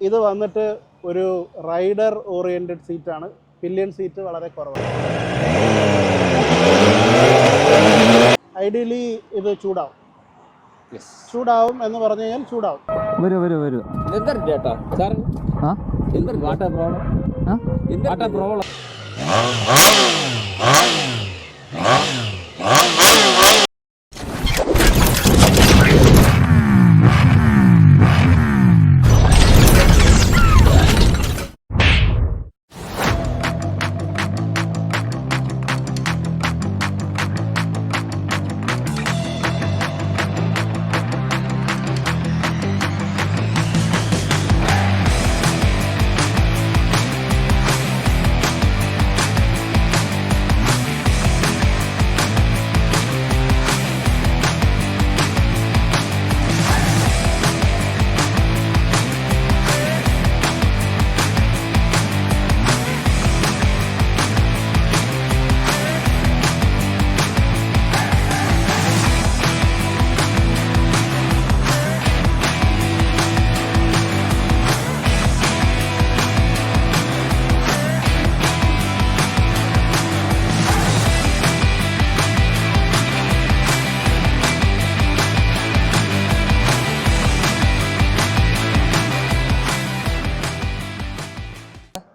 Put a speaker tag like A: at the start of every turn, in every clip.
A: ഇത് വന്നിട്ട് ഒരു റൈഡർ ഓറിയൻറ്റഡ് സീറ്റാണ്. പില്ലിയൻ സീറ്റ് വളരെ കുറവാണ്. ഐഡിയലി ഇത് ചൂടാവും എന്ന് പറഞ്ഞു കഴിഞ്ഞാൽ ചൂടാവും.
B: വരൂ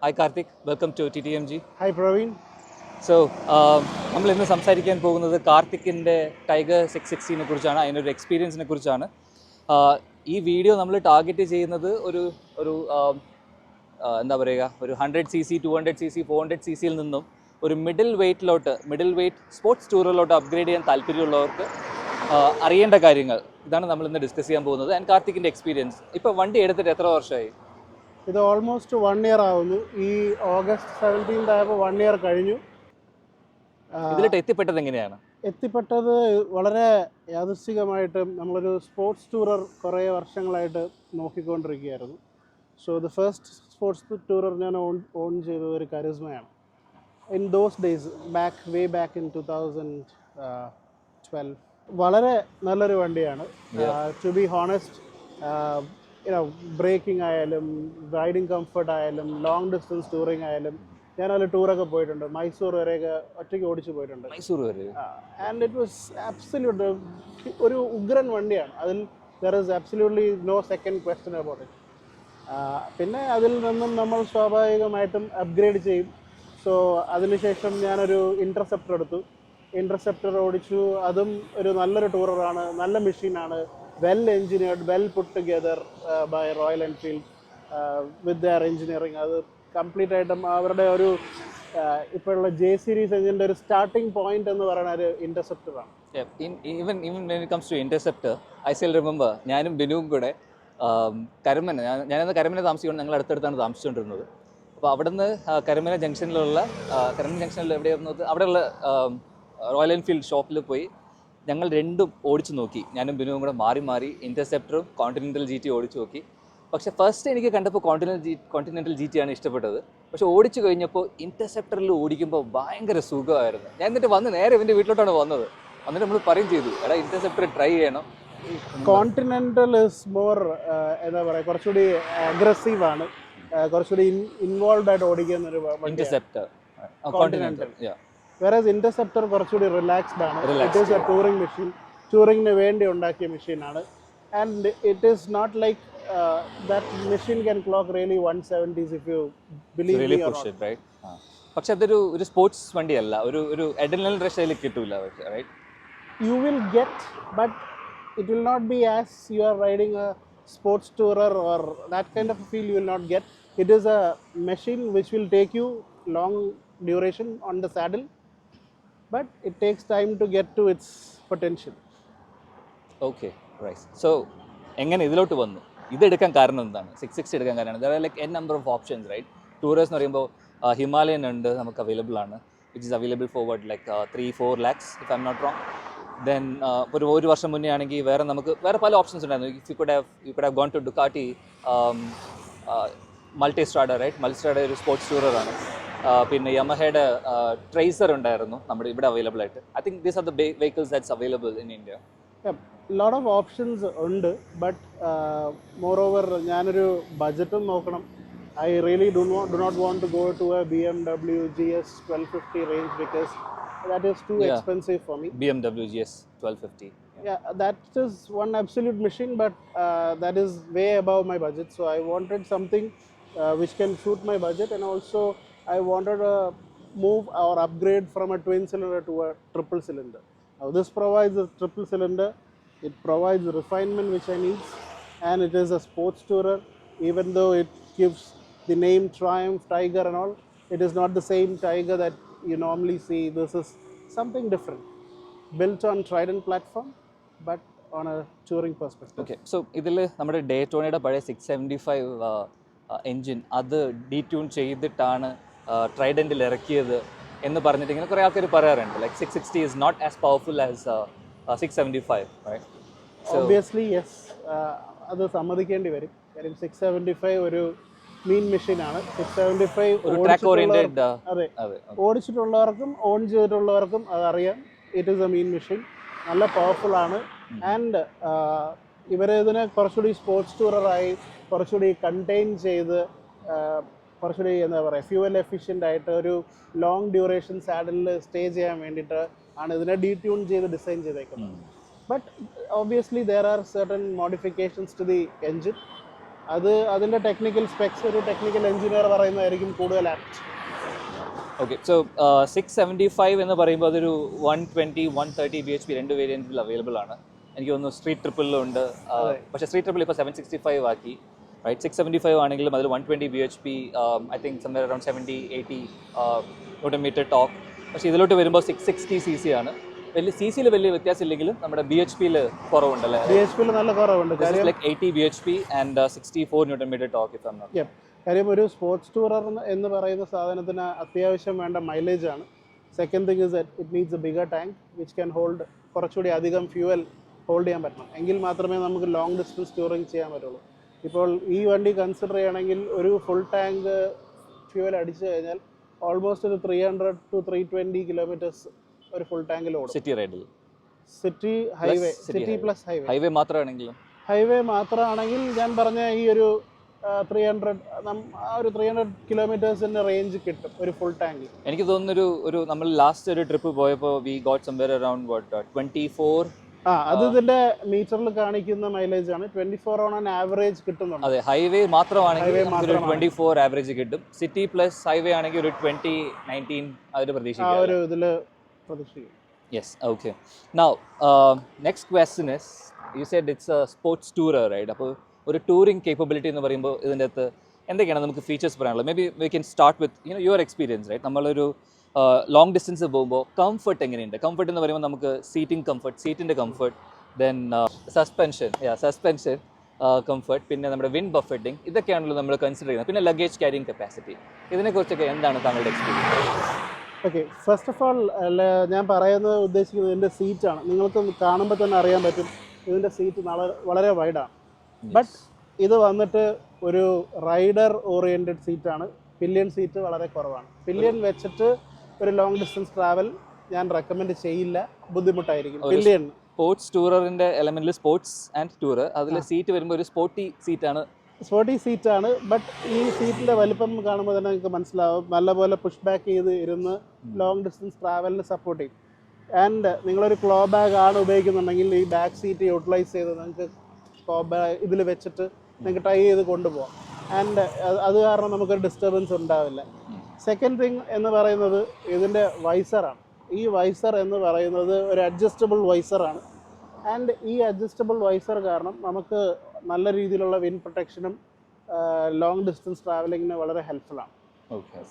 C: Hi Karthik, welcome to TTMG.
A: Hi Praveen.
C: So, നമ്മൾ ഇന്ന് സംസാരിക്കാൻ പോകുന്നത് കാർത്തിക്കിൻ്റെ ടൈഗർ 660നെ കുറിച്ചാണ്, അതിനൊരു എക്സ്പീരിയൻസിനെ കുറിച്ചാണ്. ഈ വീഡിയോ നമ്മൾ ടാർഗറ്റ് ചെയ്യുന്നത് ഒരു എന്താ പറയുക, ഒരു 100cc, 200cc, 400cc നിന്നും ഒരു മിഡിൽ വെയ്റ്റ് സ്പോർട്സ് ടൂറിലോട്ട് അപ്ഗ്രേഡ് ചെയ്യാൻ താല്പര്യമുള്ളവർക്ക് അറിയേണ്ട കാര്യങ്ങൾ ഇതാണ് നമ്മൾ ഇന്ന് ഡിസ്കസ് ചെയ്യാൻ പോകുന്നത്. ആൻഡ് കാർത്തിക്കിൻ്റെ എക്സ്പീരിയൻസ്. ഇപ്പോൾ വണ്ടി എടുത്തിട്ട് എത്ര വർഷമായി?
A: ഇത് ഓൾമോസ്റ്റ് 1 year ആവുന്നു. ഈ August 17th ആയപ്പോൾ 1 year കഴിഞ്ഞു.
C: ഇതിലോട്ട് എത്തിപ്പെട്ടത് എങ്ങനെയാണ്?
A: എത്തിപ്പെട്ടത് വളരെ യാദൃശ്ചികമായിട്ട് നമ്മളൊരു സ്പോർട്സ് ടൂറർ കുറേ വർഷങ്ങളായിട്ട് നോക്കിക്കൊണ്ടിരിക്കുകയായിരുന്നു. So the first sports tourer ഞാൻ ഓൺ ചെയ്തത് ഒരു കരിസ്മയാണ്. In those days way back in 2012. വളരെ നല്ലൊരു വണ്ടിയാണ്. ടു ബി ഹോണസ്റ്റ്, ബ്രേക്കിംഗ് ആയാലും റൈഡിങ് കംഫർട്ട് ആയാലും ലോങ് ഡിസ്റ്റൻസ് ടൂറിങ് ആയാലും ഞാനതിൽ ടൂറൊക്കെ പോയിട്ടുണ്ട്. മൈസൂർ വരെയൊക്കെ ഒറ്റയ്ക്ക് ഓടിച്ചു പോയിട്ടുണ്ട്.
C: മൈസൂർ വരെ.
A: ആൻഡ് ഇറ്റ് വാസ് ആബ്സല്യൂട്ട് ഒരു ഉഗ്രൻ വണ്ടിയാണ്. അതിൽ there is absolutely no second question about it. പിന്നെ അതിൽ നിന്നും നമ്മൾ സ്വാഭാവികമായിട്ടും അപ്ഗ്രേഡ് ചെയ്യും. സോ അതിനുശേഷം ഞാനൊരു ഇൻ്റർസെപ്റ്റർ എടുത്തു. ഇൻ്റർസെപ്റ്റർ ഓടിച്ചു. അതും ഒരു നല്ലൊരു ടൂററാണ്, നല്ല മെഷീനാണ്. well engineered, well put together by Royal Enfield with their engineering. അത് കംപ്ലീറ്റ് ആയിട്ടും അവരുടെ ഒരു ഇപ്പോഴുള്ള J series എഞ്ചിൻ്റെ ഒരു സ്റ്റാർട്ടിംഗ് പോയിന്റ് എന്ന് പറയുന്ന ഒരു ഇൻ്റർസെപ്റ്ററാണ്.
C: Even when it comes to interceptor, I still remember ഞാനും ബിനുവും കൂടെ ഞാനന്ന് കരമന താമസിച്ചുകൊണ്ട് ഞങ്ങൾ അടുത്തടുത്താണ് താമസിച്ചുകൊണ്ടിരുന്നത്. അപ്പോൾ അവിടെ നിന്ന് കരമന ജംഗ്ഷനിൽ എവിടെയായിരുന്നത് അവിടെയുള്ള റോയൽ എൻഫീൽഡ് ഷോപ്പിൽ പോയി ഞങ്ങൾ രണ്ടും ഓടിച്ചു നോക്കി. ഞാനും ബിനുവും കൂടെ മാറി ഇൻ്റർസെപ്റ്ററും കോണ്ടിനെൻ്റൽ GT ഓടിച്ചു നോക്കി. പക്ഷേ ഫസ്റ്റ് എനിക്ക് കണ്ടപ്പോൾ കോണ്ടിനെൻ്റൽ GT ആണ് ഇഷ്ടപ്പെട്ടത്. പക്ഷേ ഓടിച്ചു കഴിഞ്ഞപ്പോൾ ഇൻ്റർസെപ്റ്ററിൽ ഓടിക്കുമ്പോൾ ഭയങ്കര സുഖമായിരുന്നു. ഞാൻ എന്നിട്ട് നേരെ എൻ്റെ വീട്ടിലോട്ടാണ് വന്നത്. എന്നിട്ട് നമ്മൾ പറയും ചെയ്തു, എടാ ഇൻ്റർസെപ്റ്റർ ട്രൈ ചെയ്യണം.
A: കോണ്ടിനെൻ്റൽ ഇസ് മോർ എന്താ പറയുക, കുറച്ചുകൂടി അഗ്രസീവ് ആണ്, കുറച്ചുകൂടി ഇൻവോൾവ് ആയിട്ട് ഓടിക്കുന്ന ഒരു
C: ഇൻ്റർസെപ്റ്റർ
A: കോണ്ടിനെൻ്റൽ. Whereas Interceptor കുറച്ചുകൂടി റിലാക്സ്ഡ് ആണ്. It is a touring machine, ടൂറിങ്ങിന് വേണ്ടി ഉണ്ടാക്കിയ മെഷീനാണ്. And it is not like that machine can clock really 170s if you believe me or not.
C: പക്ഷെ അതൊരു സ്പോർട്സ് വണ്ടിയല്ല, ഒരു അഡ്രിനൽ റഷ് അതിൽ കിട്ടൂല. Right,
A: you will get, but it will not be as you are riding a sports tourer or that kind of a feel you will not get. It is a machine which will take you long duration on the saddle, but it takes time to get to its potential.
C: Okay, right. So എങ്ങനെ ഇതിലോട്ട് വന്നു? ഇതെടുക്കാൻ കാരണം എന്താണ്? 660 എടുക്കാൻ കാരണം there are like n number of options, right? Tourers എന്ന് പറയുമ്പോൾ Himalayan ഉണ്ട്, നമുക്ക് അവൈലബിൾ ആണ്, which is available for what like 3-4 lakhs if I'm not wrong. Then ഒരു വർഷം മുന്നേ ആണെങ്കിൽ വേറെ പല ഓപ്ഷൻസ് ഉണ്ടായിരുന്നു. If you could have gone to Ducati Multistrada, right? Multistrada ഒരു സ്പോർട്സ് ടൂററാണ്. പിന്നെ യമഹയുടെ ട്രേസർ ഉണ്ടായിരുന്നു നമ്മുടെ ഇവിടെ അവൈലബിൾ ആയിട്ട്. I think these are the vehicles that's available in India.
A: Lot of options ഉണ്ട്, ബട്ട് മോർ ഓവർ ഞാനൊരു ബഡ്ജറ്റും നോക്കണം. I really do not want to go to a BMW GS 1250 range because that is too expensive for me.
C: BMW GS 1250.
A: Yeah, that is one absolute machine, but that is way above my budget. So I wanted something which can suit my budget, and also I wanted a move or upgrade from a twin cylinder to a triple cylinder. Now this provides a triple cylinder. It provides refinement which I need, and it is a sports tourer. Even though it gives the name Triumph Tiger and all, it is not the same Tiger that you normally see. This is something different, built on Trident platform, but on a touring perspective.
C: Okay, so ഇതിൽ നമ്മുടെ ഡേറ്റോണയുടെ പഴയ 675 engine അത് ഡീട്യൂൺ ചെയ്തിട്ടാണ് ട്രൈഡൻറ്റിൽ ഇറക്കിയത് എന്ന് പറഞ്ഞിട്ട് ഇങ്ങനെ കുറേ ആൾക്കാർ പറയാറുണ്ട്. Like 660 is not as powerful as 675, right? So
A: obviously yes, അത് സമ്മതിക്കേണ്ടി വരും. കാര്യം 675 ഒരു മീൻ മെഷീനാണ്. 675
C: ഒരു ട്രാക്ക് ഓറിയന്റഡ്
A: അതെ, ഓടിച്ചിട്ടുള്ളവർക്കും ഓൺ ചെയ്തിട്ടുള്ളവർക്കും അതറിയാം. It is A mean machine, നല്ല പവർഫുൾ ആണ്. ആൻഡ് ഇതിനെ കുറച്ചുകൂടി സ്പോർട്സ് ടൂററായി കുറച്ചുകൂടി കണ്ടെയ്ൻ ചെയ്ത് കുറച്ചുകൂടി എന്താ പറയുക ഫ്യൂവൽ എഫിഷ്യൻ്റ് ആയിട്ട് ഒരു ലോങ് ഡ്യൂറേഷൻ സാഡിലിൽ സ്റ്റേ ചെയ്യാൻ വേണ്ടിയിട്ട് ആണ് ഇതിനെ ഡീട്യൂൺ ചെയ്ത് ഡിസൈൻ ചെയ്തേക്കുന്നത്. But obviously there are certain modifications to the engine. അതിൻ്റെ ടെക്നിക്കൽ സ്പെക്സ് ഒരു ടെക്നിക്കൽ എഞ്ചിനീയർ പറയുന്നതായിരിക്കും കൂടുതൽ ആപ്റ്റ്.
C: ഓക്കെ, സോ 675 എന്ന് പറയുമ്പോൾ അതൊരു 120, 130 BHP രണ്ട് വേരിയൻറ്റിൽ അവൈലബിൾ ആണ്. എനിക്ക് തോന്നുന്നു സ്ട്രീറ്റ് ട്രിപ്പിലുണ്ട്, പക്ഷേ സ്ട്രീറ്റ് ട്രിപ്പിൽ ഇപ്പോൾ 765 ആക്കി, റൈറ്റ്? 675 ആണെങ്കിലും അതിൽ 120 BHP, I think somewhere around 70-80 Nm talk. പക്ഷേ ഇതിലോട്ട് വരുമ്പോൾ 660cc ആണ്. വലിയ CCയിൽ വലിയ വ്യത്യാസം ഇല്ലെങ്കിലും നമ്മുടെ BHPയിൽ കുറവുണ്ടല്ലേ?
A: BHPയിൽ നല്ല കുറവുണ്ട്.
C: Like 80 BHP and 64 Nm torque if I am not.
A: കാര്യം ഒരു സ്പോർട്സ് ടൂറർ എന്ന് പറയുന്ന സാധനത്തിന് അത്യാവശ്യം വേണ്ട മൈലേജ് ആണ്. Second thing is that it needs A bigger tank which can hold കുറച്ചുകൂടി അധികം ഫ്യൂവൽ ഹോൾഡ് ചെയ്യാൻ പറ്റണം. എങ്കിൽ മാത്രമേ നമുക്ക് ലോങ് ഡിസ്റ്റൻസ് ടൂറിങ് ചെയ്യാൻ പറ്റുള്ളൂ. ഇപ്പോൾ ഈ വണ്ടി കൺസിഡർ ചെയ്യുകയാണെങ്കിൽ ഒരു ഫുൾ ടാങ്ക് ഫ്യൂവൽ അടിച്ചു കഴിഞ്ഞാൽ ഓൾമോസ്റ്റ് ഒരു 300 to 320 കിലോമീറ്റേഴ്സ് ഒരു ഫുൾ ടാങ്കിൽ ഓടും.
C: സിറ്റി റൈഡിൽ,
A: city highway, city plus
C: highway മാത്രമാണെങ്കിലും
A: ഹൈവേ മാത്രമാണെങ്കിൽ ഞാൻ പറഞ്ഞ ഈ ഒരു 300 കിലോമീറ്റേഴ്സിൻ്റെ റേഞ്ച് കിട്ടും ഒരു ഫുൾ ടാങ്കിൽ.
C: എനിക്ക് തോന്നുന്നൊരു ഒരു നമ്മൾ ലാസ്റ്റ് ഒരു ട്രിപ്പ് പോയപ്പോൾ വി ഗോട്ട് സംവെയർ അറൗണ്ട് 24.
A: അത് ഇതിന്റെ മീറ്ററിൽ കാണിക്കുന്ന മൈലേജ് ആണ്. 24 ഓൺ ആൻ ആവറേജ് കിട്ടുന്നുണ്ട്.
C: അതെ, ഹൈവേ മാത്രമാണെങ്കിൽ 24 ആവറേജ് കിട്ടും. സിറ്റി പ്ലസ് ഹൈവേ ആണെങ്കിൽ ഒരു 20-19 അതിൽ പ്രതീക്ഷിക്കാം.
A: ഒരു ഇതിൽ പ്രതീക്ഷിക്കും.
C: Yes, okay. Now next question is, you said it's a sports tourer, right? അപ്പോൾ ഒരു ടൂറിംഗ് കേപ്പബിലിറ്റി എന്ന് പറയുമ്പോൾ ഇതിൻ്റെ അകത്ത് എന്തൊക്കെയാണ് നമുക്ക് ഫീച്ചേഴ്സ് പറയാനുള്ളത്? Maybe we can start with your experience, right? നമ്മളൊരു ലോങ് ഡിസ്റ്റൻസ് പോകുമ്പോൾ കംഫർട്ട് എങ്ങനെയുണ്ട്? കംഫർട്ട് എന്ന് പറയുമ്പോൾ നമുക്ക് സീറ്റിംഗ് കംഫർട്ട്, സീറ്റിൻ്റെ കംഫർട്ട്, ദെൻ സസ്പെൻഷൻ കംഫർട്ട്, പിന്നെ നമ്മുടെ വിൻഡ് ബഫറ്റിംഗ്, ഇതൊക്കെയാണല്ലോ നമ്മൾ കൺസിഡർ ചെയ്യുന്നത്. പിന്നെ ലഗേജ് ക്യാരിങ് കപ്പാസിറ്റി, ഇതിനെക്കുറിച്ചൊക്കെ എന്താണ് താങ്കളുടെ experience?
A: Okay, first of all ഞാൻ പറയുന്നത് ഉദ്ദേശിക്കുന്നത് ഇതിൻ്റെ സീറ്റാണ്. നിങ്ങൾക്ക് കാണുമ്പോൾ തന്നെ അറിയാൻ പറ്റും ഇതിൻ്റെ സീറ്റ് വളരെ വൈഡാണ്. ബട്ട് ഇത് വന്നിട്ട് ഒരു റൈഡർ ഓറിയൻറ്റഡ് സീറ്റാണ്. പില്ലിയൻ സീറ്റ് വളരെ കുറവാണ്. പില്ലിയൻ വെച്ചിട്ട് ഒരു ലോങ് ഡിസ്റ്റൻസ് ട്രാവൽ ഞാൻ റെക്കമെൻഡ് ചെയ്യില്ല, ബുദ്ധിമുട്ടായിരിക്കും. പില്ലിയൻ
C: സ്പോർട്സ് ടൂറിൻ്റെ എലമെന്റിൽ സ്പോർട്സ് ആൻഡ് ടൂറ്, അതിൽ സീറ്റ് വരുമ്പോൾ ഒരു സ്പോർട്ടി സീറ്റാണ്. ബട്ട് ഈ സീറ്റിൻ്റെ വലിപ്പം കാണുമ്പോൾ തന്നെ നിങ്ങൾക്ക് മനസ്സിലാവും, നല്ലപോലെ പുഷ് ബാക്ക് ചെയ്ത് ഇരുന്ന് ലോങ് ഡിസ്റ്റൻസ് ട്രാവലിന് സപ്പോർട്ട് ചെയ്യും. ആൻഡ് നിങ്ങളൊരു ക്ലോ ബാഗ് ആണ് ഉപയോഗിക്കുന്നുണ്ടെങ്കിൽ ഈ ബാക്ക് സീറ്റ് യൂട്ടിലൈസ് ചെയ്ത് നിങ്ങൾക്ക് ക്ലോ ബാഗ് ഇതിൽ വെച്ചിട്ട് നിങ്ങൾക്ക് ടൈ ചെയ്ത് കൊണ്ടുപോകാം. ആൻഡ് അത് കാരണം നമുക്കൊരു ഡിസ്റ്റർബൻസ് ഉണ്ടാവില്ല. സെക്കൻഡ് തിങ് എന്ന് പറയുന്നത് ഇതിൻ്റെ വൈസറാണ്. ഈ വൈസർ എന്ന് പറയുന്നത് ഒരു അഡ്ജസ്റ്റബിൾ വൈസറാണ്. ആൻഡ് ഈ അഡ്ജസ്റ്റബിൾ വൈസർ കാരണം നമുക്ക് നല്ല രീതിയിലുള്ള വിൻഡ് പ്രൊട്ടക്ഷനും ലോങ് ഡിസ്റ്റൻസ് ട്രാവലിങ്ങിന് വളരെ ഹെൽപ്ഫുള്ളാണ്.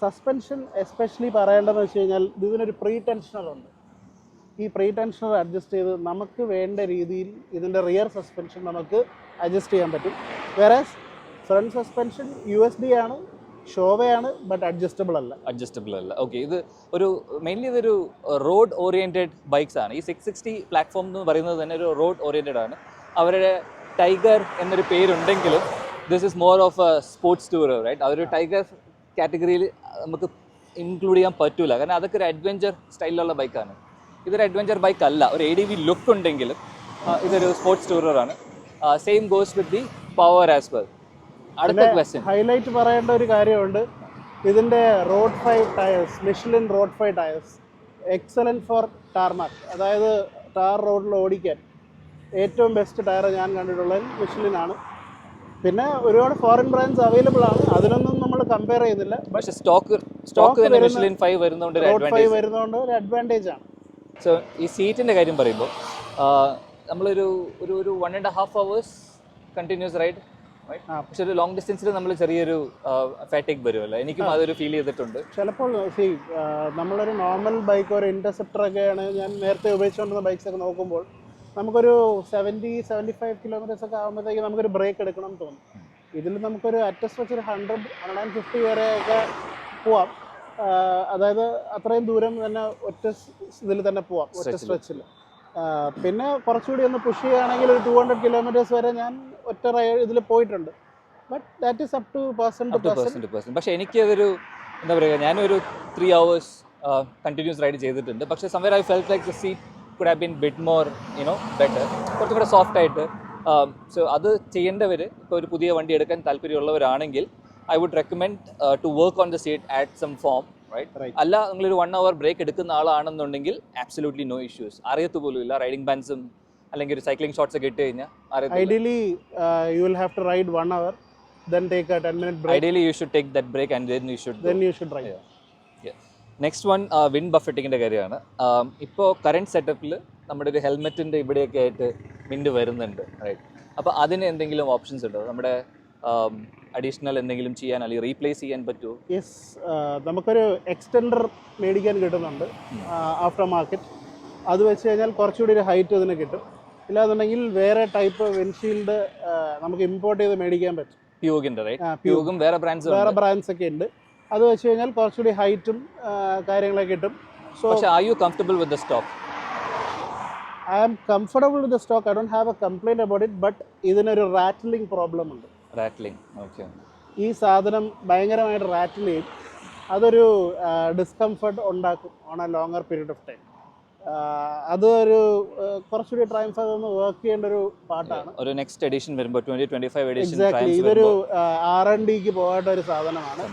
C: സസ്പെൻഷൻ എസ്പെഷ്യലി പറയേണ്ടതെന്ന് വെച്ച് കഴിഞ്ഞാൽ ഇതിനൊരു പ്രീ ടെൻഷനറുണ്ട്. ഈ പ്രീ ടെൻഷനർ അഡ്ജസ്റ്റ് ചെയ്ത് നമുക്ക് വേണ്ട രീതിയിൽ ഇതിൻ്റെ റിയർ സസ്പെൻഷൻ നമുക്ക് അഡ്ജസ്റ്റ് ചെയ്യാൻ പറ്റും. വേറാസ് ഫ്രണ്ട് സസ്പെൻഷൻ USD ആണ്, ഷോവയാണ്, ബട്ട് അഡ്ജസ്റ്റബിൾ അല്ല. ഓക്കെ, ഇത് ഒരു മെയിൻലി ഇതൊരു റോഡ് ഓറിയൻറ്റഡ് ബൈക്സ് ആണ്. ഈ 660 പ്ലാറ്റ്ഫോം എന്ന് പറയുന്നത് തന്നെ ഒരു റോഡ് ഓറിയൻറ്റഡ് ആണ്. അവരുടെ ടൈഗർ എന്നൊരു പേരുണ്ടെങ്കിലും this is more of a sports tourer, right? അതൊരു ടൈഗർ കാറ്റഗറിയിൽ നമുക്ക് ഇൻക്ലൂഡ് ചെയ്യാൻ പറ്റില്ല, കാരണം അതൊക്കെ ഒരു അഡ്വഞ്ചർ സ്റ്റൈലിലുള്ള ബൈക്കാണ്. ഇതൊരു അഡ്വഞ്ചർ ബൈക്ക് അല്ല. ഒരു ADV ലുക്ക് ഉണ്ടെങ്കിലും ഇതൊരു സ്പോർട്സ് ടൂററാണ്. Same goes with the power as well. അടുത്ത ക്വസ്റ്റ്യൻ
A: ഹൈലൈറ്റ് പറയേണ്ട ഒരു കാര്യമുണ്ട്, ഇതിൻ്റെ road 5 tyres, Michelin road 5 tyres, excellent for tarmac, അതായത് ടാർ റോഡിൽ ഓടിക്കാൻ ഏറ്റവും ബെസ്റ്റ് ടയർ ഞാൻ കണ്ടിട്ടുള്ളത് മിഷലിനാണ്. പിന്നെ ഒരുപാട് ഫോറിൻ ബ്രാൻഡ്സ് അവൈലബിൾ ആണ്, അതിനൊന്നും നമ്മൾ കമ്പയർ ചെയ്യുന്നില്ല.
C: പക്ഷേ സ്റ്റോക്ക് തന്നെ മിഷലിൻ 5 വരുന്നതുകൊണ്ട്
A: റോഡ് 5 വരുന്നതുകൊണ്ട് ഒരു അഡ്വാൻറ്റേജ് ആണ്.
C: സോ ഈ സീറ്റിൻ്റെ കാര്യം പറയുമ്പോൾ നമ്മളൊരു ഒരു 1.5 hours കണ്ടിന്യൂസ് റൈഡ്, പക്ഷെ ഒരു ലോങ് ഡിസ്റ്റൻസിൽ നമ്മൾ ചെറിയൊരു ഫാറ്റിക് വരുമല്ലോ, എനിക്കും അതൊരു ഫീൽ ചെയ്തിട്ടുണ്ട്.
A: ചിലപ്പോൾ നമ്മളൊരു നോർമൽ ബൈക്ക്, ഒരു ഇൻ്റർസെപ്റ്ററൊക്കെയാണ് ഞാൻ നേരത്തെ ഉപയോഗിച്ചുകൊണ്ടിരുന്ന ബൈക്സ് ഒക്കെ നോക്കുമ്പോൾ നമുക്കൊരു 70-75 കിലോമീറ്റേഴ്സ് ഒക്കെ ആകുമ്പോഴത്തേക്ക് നമുക്കൊരു ബ്രേക്ക് എടുക്കണം എന്ന് തോന്നും. ഇതിൽ നമുക്കൊരു അറ്റസ്റ്റ് വെച്ചൊരു 100-150 വരെയൊക്കെ പോവാം. അതായത് അത്രയും ദൂരം തന്നെ ഒറ്റ ഇതിൽ തന്നെ പോവാം, ഒറ്റ സ്ട്രെച്ചിൽ. പിന്നെ കുറച്ചുകൂടി ഒന്ന് പുഷ് ചെയ്യുകയാണെങ്കിൽ ഒരു 200 കിലോമീറ്റേഴ്സ് വരെ ഞാൻ ഒറ്റ ഇതിൽ പോയിട്ടുണ്ട്. But that is up to person to person.
C: പക്ഷേ എനിക്ക് അതൊരു എന്താ പറയുക, ഞാനൊരു 3 hours കണ്ടിന്യൂസ് റൈഡ് ചെയ്തിട്ടുണ്ട്. പക്ഷേ somewhere I felt like the seat could have been bit more better, കുറച്ചും കൂടെ സോഫ്റ്റ് ആയിട്ട്. സോ അത് ചെയ്യേണ്ടവർ, ഇപ്പോൾ ഒരു പുതിയ വണ്ടി എടുക്കാൻ താല്പര്യമുള്ളവരാണെങ്കിൽ I would recommend to work on the seat at some form, right? അല്ല നിങ്ങളൊരു 1 hour ബ്രേക്ക് എടുക്കുന്ന ആളാണെന്നുണ്ടെങ്കിൽ absolutely no issues. അറിയത്ത് പോലും ഇല്ല, റൈഡിംഗ് ബാൻസും അല്ലെങ്കിൽ ഒരു സൈക്ലിംഗ് ഷോട്ട്സ് ഒക്കെ ഇട്ട് കഴിഞ്ഞാൽ.
A: Ideally you will have to ride 1 hour, then take a 10-minute break.
C: Ideally you should take that break and then you should
A: ride.
C: Yeah. Next one wind ബഫറ്റിങ്ങിൻ്റെ കാര്യമാണ്. ഇപ്പോൾ കറണ്ട് സെറ്റപ്പിൽ നമ്മുടെ ഒരു ഹെൽമെറ്റിൻ്റെ ഇവിടെയൊക്കെ ആയിട്ട് വിൻഡ് വരുന്നുണ്ട്, റൈറ്റ്? അപ്പോൾ അതിന് എന്തെങ്കിലും ഓപ്ഷൻസ് ഉണ്ടോ? നമ്മുടെ അഡീഷണൽ എന്തെങ്കിലും ചെയ്യാൻ അല്ലെങ്കിൽ റീപ്ലേസ് ചെയ്യാൻ പറ്റുമോ?
A: യെസ്, നമുക്കൊരു എക്സ്റ്റൻഡർ മേടിക്കാൻ കിട്ടുന്നുണ്ട് ആഫ്റ്റർ മാർക്കറ്റ്. അത് വെച്ച് കഴിഞ്ഞാൽ കുറച്ചുകൂടി ഒരു ഹൈറ്റ് അതിന് കിട്ടും. ഇല്ലാന്നുണ്ടെങ്കിൽ വേറെ ടൈപ്പ് വിൻഷീൽഡ് നമുക്ക് ഇമ്പോർട്ട് ചെയ്ത് മേടിക്കാൻ പറ്റും.
C: പ്യൂഗിൻ്റെ, റൈറ്റ്? പ്യൂഗും വേറെ
A: ബ്രാൻഡ്സ് ഒക്കെ ഉണ്ട്. അത് വെച്ച് കഴിഞ്ഞാൽ കുറച്ചുകൂടി ഹൈറ്റും കാര്യങ്ങളൊക്കെ കിട്ടും. So
C: are you comfortable with the stock?
A: I am comfortable with the stock. I don't have a complaint about it, but ഇതിനൊരു റാറ്റ്ലിംഗ് പ്രോബ്ലം ഉണ്ട്.
C: Rattling, okay.
A: ഈ സാധനം ഭയങ്കരമായിട്ട് റാറ്റിൽ ചെയ്യും. അതൊരു ഡിസ്കംഫർട്ട് ഉണ്ടാക്കും on A longer period of time. അതൊരു കുറച്ചുകൂടി ട്രയംഫ് അതൊന്ന് വർക്ക് ചെയ്യേണ്ട ഒരു പാട്ടാണ്.
C: ഒരു നെക്സ്റ്റ് എഡിഷൻ വരുമ്പോൾ 2025 എഡിഷൻ
A: എക്സാക്ട്ലി ഇതൊരു R&Dക്ക് പോകേണ്ട ഒരു സാധനമാണ്.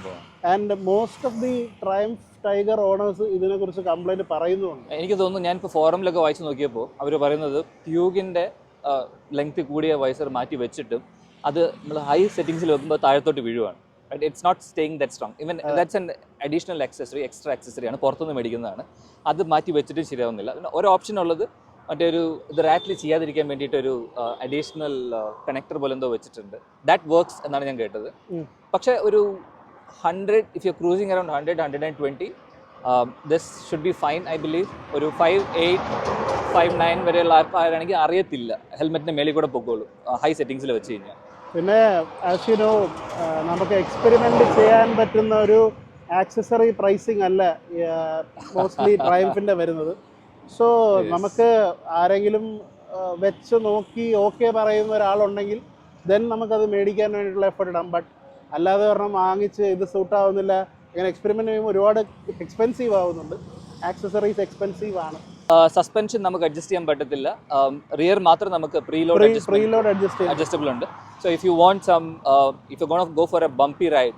A: And most of the Triumph Tiger owners ഇതിനെക്കുറിച്ച് കംപ്ലൈൻറ്റ് പറയുന്നുണ്ട്.
C: എനിക്ക് തോന്നുന്നു, ഞാനിപ്പോൾ ഫോറമിലൊക്കെ വായിച്ച് നോക്കിയപ്പോൾ അവർ പറയുന്നത് പ്യൂഗിൻ്റെ ലെങ്ത് കൂടിയ വൈസർ മാറ്റി വെച്ചിട്ടും അത് നമ്മൾ ഹൈ സെറ്റിങ്സിൽ വെക്കുമ്പോൾ താഴത്തോട്ട് വീഴുവാണ്. It's not staying that strong. Even that's an additional accessory, extra ആക്സസറിയാണ്, പുറത്തുനിന്ന് മേടിക്കുന്നതാണ്. അത് മാറ്റി വെച്ചിട്ടും ശരിയാവുന്നില്ല. പിന്നെ ഒരു ഓപ്ഷൻ ഉള്ളത് മറ്റേ ഒരു ഇത് റാറ്റിൽ ചെയ്യാതിരിക്കാൻ വേണ്ടിയിട്ടൊരു അഡീഷണൽ കണക്ടർ പോലെ എന്തോ വെച്ചിട്ടുണ്ട്. ദാറ്റ് വർക്ക്സ് എന്നാണ് ഞാൻ കേട്ടത്. പക്ഷേ ഒരു 100, if you're cruising around 100-120, this should be fine, I believe. ഒരു 5'8", 5'9" വരെയുള്ള ആൾക്കാരാണെങ്കിൽ അറിയത്തില്ല, ഹെൽമെറ്റിൻ്റെ മേളിൽ കൂടെ പൊക്കോളൂ ഹൈ സെറ്റിങ്സിൽ വെച്ച് കഴിഞ്ഞാൽ.
A: പിന്നെ ആസ് യു നോ, നമുക്ക് എക്സ്പെരിമെൻ്റ് ചെയ്യാൻ പറ്റുന്ന ഒരു ആക്സസറി പ്രൈസിങ് അല്ല മോസ്റ്റ്ലി ട്രയംഫിൻ്റെ വരുന്നത്. സോ നമുക്ക് ആരെങ്കിലും വെച്ച് നോക്കി ഓക്കെ പറയുന്ന ഒരാളുണ്ടെങ്കിൽ ദെൻ നമുക്കത് മേടിക്കാൻ വേണ്ടിയിട്ടുള്ള എഫർട്ട് ഇടാം. ബട്ട് അല്ലാതെ പറഞ്ഞാൽ വാങ്ങിച്ച് ഇത് സൂട്ടാവുന്നില്ല, ഇങ്ങനെ എക്സ്പെരിമെൻ്റ് ചെയ്യുമ്പോൾ ഒരുപാട് എക്സ്പെൻസീവ് ആവുന്നുണ്ട്. ആക്സസറീസ് എക്സ്പെൻസീവ് ആണ്.
C: സസ്പെൻഷൻ നമുക്ക് അഡ്ജസ്റ്റ് ചെയ്യാൻ പറ്റത്തില്ല. റിയർ മാത്രം നമുക്ക് പ്രീലോഡ് അഡ്ജസ്റ്റബിൾ ഉണ്ട്. So if you want some, if you gonna go for a bumpy ride,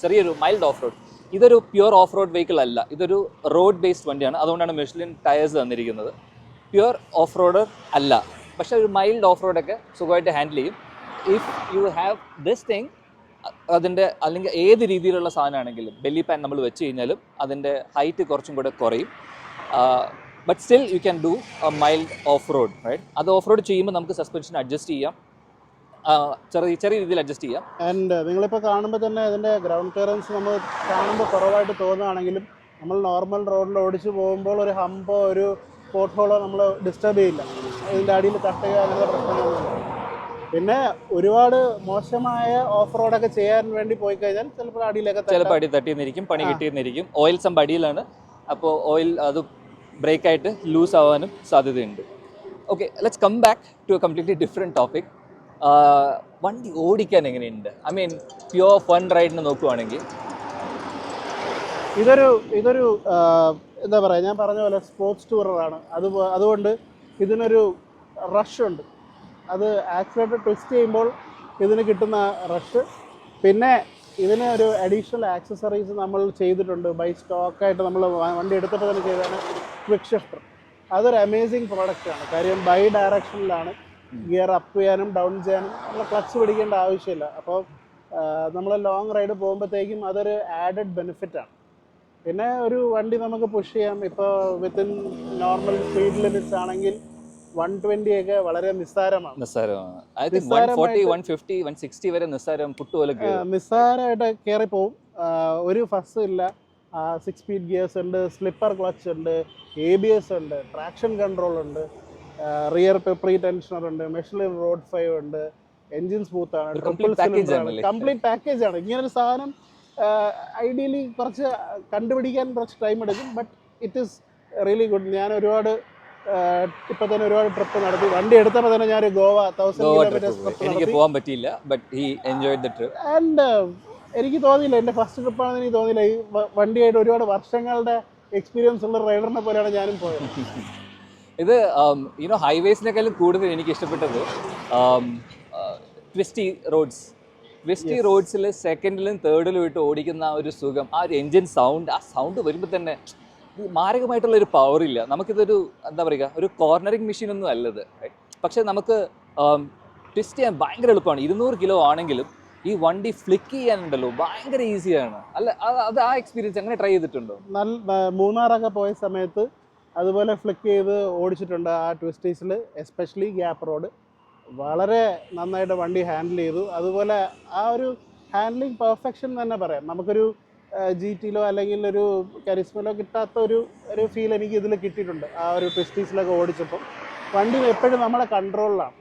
C: ചെറിയൊരു മൈൽഡ് ഓഫ് റോഡ്, ഇതൊരു പ്യുവർ ഓഫ് റോഡ് വെഹിക്കിൾ അല്ല, ഇതൊരു റോഡ് ബേസ്ഡ് വണ്ടിയാണ്. അതുകൊണ്ടാണ് മിഷലിൻ ടയേഴ്സ് തന്നിരിക്കുന്നത്. പ്യുവർ ഓഫ് റോഡർ അല്ല, പക്ഷേ ഒരു മൈൽഡ് ഓഫ് റോഡൊക്കെ സുഖമായിട്ട് ഹാൻഡിൽ ചെയ്യും. If you have this thing, അതിൻ്റെ അല്ലെങ്കിൽ ഏത് രീതിയിലുള്ള സാധനമാണെങ്കിലും ബെല്ലി പാൻ നമ്മൾ വെച്ച് കഴിഞ്ഞാലും അതിൻ്റെ ഹൈറ്റ് കുറച്ചും കൂടെ കുറയും. But still you can do a mild off road, right? അത് ഓഫ് റോഡ് ചെയ്യുമ്പോൾ നമുക്ക് സസ്പെൻഷൻ അഡ്ജസ്റ്റ് ചെയ്യാം, ചെറിയ രീതിയിൽ അഡ്ജസ്റ്റ് ചെയ്യാം.
A: ആൻഡ് നിങ്ങളിപ്പോൾ കാണുമ്പോൾ തന്നെ അതിൻ്റെ ഗ്രൗണ്ട് ക്ലിയറൻസ് നമ്മൾ കാണുമ്പോൾ കുറവായിട്ട് തോന്നുകയാണെങ്കിലും നമ്മൾ നോർമൽ റോഡിൽ ഓടിച്ച് പോകുമ്പോൾ ഒരു ഹമ്പോ ഒരു പോട്ട് ഹോളോ നമ്മൾ ഡിസ്റ്റർബ് ചെയ്യില്ല. ഇതിൻ്റെ അടിയിൽ തട്ടുക അങ്ങനത്തെ പ്രശ്നങ്ങളൊന്നുമില്ല. പിന്നെ ഒരുപാട് മോശമായ ഓഫ് റോഡൊക്കെ ചെയ്യാൻ വേണ്ടി പോയി കഴിഞ്ഞാൽ ചിലപ്പോൾ അടി
C: തട്ടിയെന്നിരിക്കും, പണി കിട്ടിയെന്നിരിക്കും. ഓയിൽ സംഭവം അടിയിലാണ്, അപ്പോൾ ഓയിൽ അത് ബ്രേക്കായിട്ട് ലൂസ് ആവാനും സാധ്യതയുണ്ട്. Okay, let's come back to a completely different topic. വണ്ടി ഓടിക്കാൻ എങ്ങനെയുണ്ട്? ഐ മീൻ പ്യുവർ ഫൺ റൈഡിന് നോക്കുവാണെങ്കിൽ
A: ഇതൊരു എന്താ പറയുക, ഞാൻ പറഞ്ഞ പോലെ സ്പോർട്സ് ടൂററാണ്. അതുകൊണ്ട് ഇതിനൊരു റഷ് ഉണ്ട്. അത് ആക്സിലേറ്റർ ട്വിസ്റ്റ് ചെയ്യുമ്പോൾ ഇതിന് കിട്ടുന്ന റഷ്. പിന്നെ ഇതിന് ഒരു അഡീഷണൽ ആക്സസറീസ് നമ്മൾ ചെയ്തിട്ടുണ്ട് ബൈ സ്റ്റോക്കായിട്ട്. നമ്മൾ വണ്ടി എടുത്തപ്പോൾ തന്നെ ചെയ്തതാണ് ക്വിക്ക് ഷിഫ്റ്റർ. അതൊരു അമേസിങ് പ്രോഡക്റ്റാണ്. കാര്യം ബൈ ഡയറക്ഷനിലാണ്. ഗിയർ അപ്പ് ചെയ്യാനും ഡൗൺ ചെയ്യാനും നമ്മൾ ക്ലച്ച് പിടിക്കേണ്ട ആവശ്യമില്ല. അപ്പോൾ നമ്മൾ ലോങ് റൈഡ് പോകുമ്പോഴത്തേക്കും അതൊരു ആഡഡ് ബെനിഫിറ്റാണ്. പിന്നെ ഒരു വണ്ടി നമുക്ക് പുഷ് ചെയ്യാം. ഇപ്പോൾ വിത്തിൻ നോർമൽ സ്പീഡ് ലിമിറ്റ്സ് ആണെങ്കിൽ 120 ഒക്കെ വളരെ നിസ്സാരമാണ്. നിസ്സാരമായിട്ട് കയറി പോവും. ഒരു ഫസ് ഇല്ല. 6 സ്പീഡ് ഗിയേഴ്സ് ഉണ്ട്, സ്ലിപ്പർ ക്ലച്ച് ഉണ്ട്, ABS ഉണ്ട്, ട്രാക്ഷൻ കൺട്രോൾ ഉണ്ട്, റിയർ പ്രീ ടെൻഷനർ ഉണ്ട്, മെഷലിൻ റോഡ് 5 ഉണ്ട്, എൻജിൻ സ്മൂത്ത് ആണ്, കംപ്ലീറ്റ് പാക്കേജ് ആണ്. ഇങ്ങനൊരു സാധനം ഐഡിയലി കുറച്ച് കണ്ടുപിടിക്കാൻ കുറച്ച് ടൈം എടുക്കും. But it is really good. ഞാൻ ഒരുപാട് ഇപ്പൊ തന്നെ ഒരുപാട് ട്രിപ്പ് നടത്തി. വണ്ടി എടുത്തപ്പോൾ തന്നെ ഞാൻ ഗോവ 1000 കിലോമീറ്റേഴ്സ്
C: എനിക്ക് പോകാൻ പറ്റിയില്ല. But he enjoyed the trip.
A: And എനിക്ക് തോന്നിയില്ല, എൻ്റെ ഫസ്റ്റ് ട്രിപ്പാണെന്ന് എനിക്ക് തോന്നിയില്ല. ഈ വണ്ടിയായിട്ട് ഒരുപാട് വർഷങ്ങളുടെ എക്സ്പീരിയൻസ് ഉള്ള റൈഡറിനെ പോലെയാണ് ഞാനും പോയത്.
C: ഇത് ഹൈവേസിനേക്കാളും കൂടുതൽ എനിക്ക് ഇഷ്ടപ്പെട്ടത് ട്വിസ്റ്റി റോഡ്സിൽ സെക്കൻഡിലും തേർഡിലും ഇട്ട് ഓടിക്കുന്ന ആ ഒരു സുഖം, ആ ഒരു എൻജിൻ സൗണ്ട്, ആ സൗണ്ട് വരുമ്പോൾ തന്നെ മാരകമായിട്ടുള്ള ഒരു പവർ ഇല്ല. നമുക്കിതൊരു എന്താ പറയുക, ഒരു കോർണറിങ് മെഷീൻ ഒന്നും അല്ലത്. പക്ഷെ നമുക്ക് ട്വിസ്റ്റ് ചെയ്യാൻ ഭയങ്കര എളുപ്പമാണ്. 200 കിലോ ആണെങ്കിലും ഈ വണ്ടി ഫ്ലിക്ക് ചെയ്യാനുണ്ടല്ലോ ഭയങ്കര ഈസിയാണ്. അല്ല, അത് ആ എക്സ്പീരിയൻസ് അങ്ങനെ ട്രൈ ചെയ്തിട്ടുണ്ടോ?
A: മൂന്നാറൊക്കെ പോയ സമയത്ത് അതുപോലെ ഫ്ലിക്ക് ചെയ്ത് ഓടിച്ചിട്ടുണ്ട്. ആ ട്വിസ്റ്റീസിൽ എസ്പെഷ്യലി ഗ്യാപ്പ് റോഡ് വളരെ നന്നായിട്ട് വണ്ടി ഹാൻഡിൽ ചെയ്തു. അതുപോലെ ആ ഒരു ഹാൻഡ്ലിങ് പെർഫെക്ഷൻ തന്നെ പറയാം. നമുക്കൊരു GT-ലോ അല്ലെങ്കിൽ ഒരു കരിസ്മയിലോ കിട്ടാത്ത ഒരു ഫീൽ എനിക്ക് ഇതിൽ കിട്ടിയിട്ടുണ്ട്. ആ ഒരു ട്വിസ്റ്റീസിലൊക്കെ ഓടിച്ചപ്പോൾ വണ്ടി എപ്പോഴും നമ്മുടെ കൺട്രോളിലാണ്.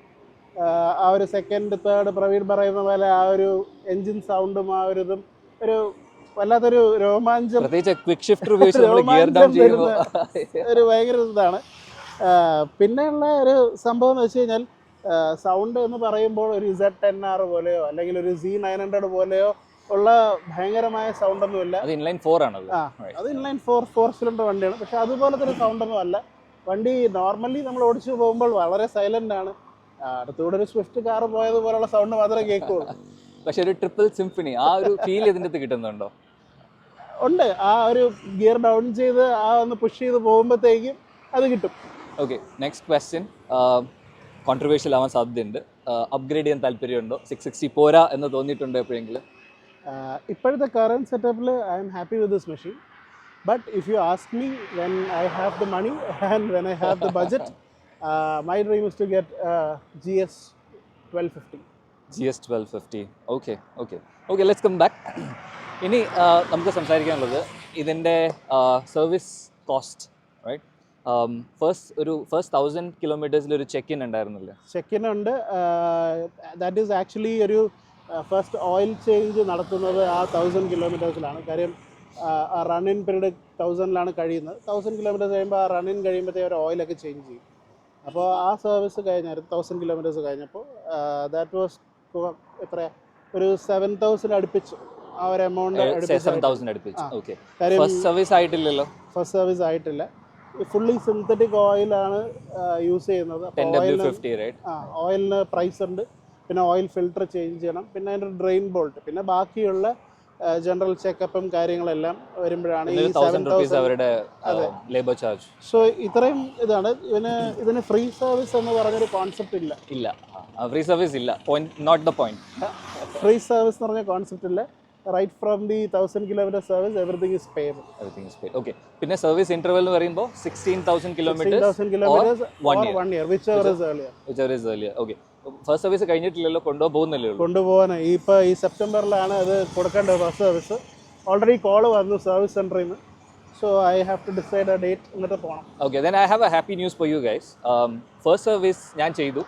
A: ആ ഒരു സെക്കൻഡ് തേർഡ് പ്രവീൺ പറയുന്ന പോലെ ആ ഒരു എൻജിൻ സൗണ്ടും ആ ഒരു ഇതും ഒരു വല്ലാത്തൊരു രോമാഞ്ചം, ഒരു ഭയങ്കര ഇതാണ്. പിന്നെയുള്ള ഒരു സംഭവം എന്ന് വെച്ച് കഴിഞ്ഞാൽ സൗണ്ട് എന്ന് പറയുമ്പോൾ ഒരു Z10R പോലെയോ അല്ലെങ്കിൽ ഒരു Z900 പോലെയോ ഉള്ള ഭയങ്കരമായ സൗണ്ടൊന്നുമില്ല.
C: അത് ഇൻലൈൻ 4 ആണ്.
A: അത് ഇൻലൈൻ 4 സിലിണ്ടർ വണ്ടിയാണ്. പക്ഷെ അതുപോലത്തെ ഒരു സൗണ്ടൊന്നും അല്ല. വണ്ടി നോർമലി നമ്മൾ ഓടിച്ചു പോകുമ്പോൾ വളരെ സൈലന്റ് ആണ്. അടുത്തൂടെ ഒരു സ്വിഫ്റ്റ് കാർ പോയതുപോലുള്ള സൗണ്ട് മാത്രമേ കേൾക്കുള്ളൂ.
C: പക്ഷെ ഒരു ട്രിപ്പിൾ സിംഫണി ആ ഒരു ഫീൽ ഇതിൻ്റെ അകത്ത് കിട്ടുന്നുണ്ടോ?
A: ഉണ്ട്. ആ ഒരു ഗിയർ ഡൗൺ ചെയ്ത് ആ ഒന്ന് പുഷ് ചെയ്ത് പോകുമ്പോഴത്തേക്കും അത് കിട്ടും.
C: ഓക്കെ, നെക്സ്റ്റ് ക്വസ്റ്റ്യൻ കോൺട്രവേഴ്ഷ്യൽ ആവാൻ സാധ്യതയുണ്ട്. അപ്ഗ്രേഡ് ചെയ്യാൻ താല്പര്യമുണ്ടോ? 660 പോരാ എന്ന് തോന്നിയിട്ടുണ്ടോ എപ്പോഴെങ്കിലും?
A: ഇപ്പോഴത്തെ കറന്റ് സെറ്റപ്പിൽ I'm happy with this machine. But if you ask me when I have the money and when I have the budget, my dream is to get GS 1250.
C: GS 1250. Okay, let's come back. ഇനി നമുക്ക് സംസാരിക്കാനുള്ളത് ഇതിൻ്റെ service cost, right? First 1000 കിലോമീറ്റേഴ്സിൽ ഒരു check in ഉണ്ടായിരുന്നില്ല?
A: Check in ഉണ്ട്. That is actually ഒരു first oil change നടത്തുന്നത് ആ 1000 കിലോമീറ്റേഴ്സിലാണ്. കാര്യം ആ റൺ ഇൻ പീരീഡ് 1000-ലാണ് കഴിയുന്നത്. 1000 കിലോമീറ്റേഴ്സ് കഴിയുമ്പോൾ ആ റൺ ഇൻ കഴിയുമ്പോഴത്തേക്ക് ഒരു ഓയിലൊക്കെ ചേഞ്ച് ചെയ്യും. അപ്പോൾ ആ സർവീസ് കഴിഞ്ഞായിരുന്നു 1000 കിലോമീറ്റേഴ്സ് കഴിഞ്ഞപ്പോൾ. ദാറ്റ് വാസ് എത്ര, ഒരു 7000 അടുപ്പിച്ച് ആ ഒരു എമൗണ്ട്.
C: ഫസ്റ്റ് സർവീസ് ആയിട്ടില്ലല്ലോ?
A: ഫസ്റ്റ് സർവീസ് ആയിട്ടില്ല. ഫുള്ളി സിന്തറ്റിക് ഓയിലാണ് യൂസ് ചെയ്യുന്നത്. ഓയിലിന് പ്രൈസ് ഉണ്ട്. പിന്നെ ഓയിൽ ഫിൽട്ടർ ചേഞ്ച് ചെയ്യണം. പിന്നെ അതിൻ്റെ ഡ്രെയിൻ ബോൾട്ട്, പിന്നെ ബാക്കിയുള്ള ജനറൽ ചെക്കപ്പും കാര്യങ്ങളെല്ലാം വരുമ്പോഴാണ് ഈ
C: 7000 ചാർജ്.
A: സോ ഇത്രയും ഇതാണ്. ഇതിന് ഫ്രീ സർവീസ് എന്ന് പറഞ്ഞൊരു കോൺസെപ്റ്റ് ഇല്ല.
C: ഫ്രീ സർവീസ് ഇല്ല. Not the point.
A: Free service എന്ന് പറഞ്ഞ കോൺസെപ്റ്റ് ഇല്ല. Right from the 1000 kilometre service everything is paid.
C: Okay. പിന്നെ സർവീസ് ഇന്റർവെൽ എന്ന് പറയുമ്പോൾ 16,000 kilometre
A: or 1 year, whichever is earlier.
C: Okay. First service കഴിഞ്ഞിട്ടില്ലല്ലോ,
A: കൊണ്ടുപോകാൻ ഈ സെപ്റ്റംബറിലാണ് അത് കൊടുക്കേണ്ടത് ഫസ്റ്റ് സർവീസ്. ഓൾറെഡി കോൾ വന്നു സർവീസ് സെന്ററിൽ നിന്ന്. So I have to decide a date, എന്നിട്ട് പോകണം.
C: Okay, then I have A happy news for you guys. First service ഞാൻ ചെയ്തു.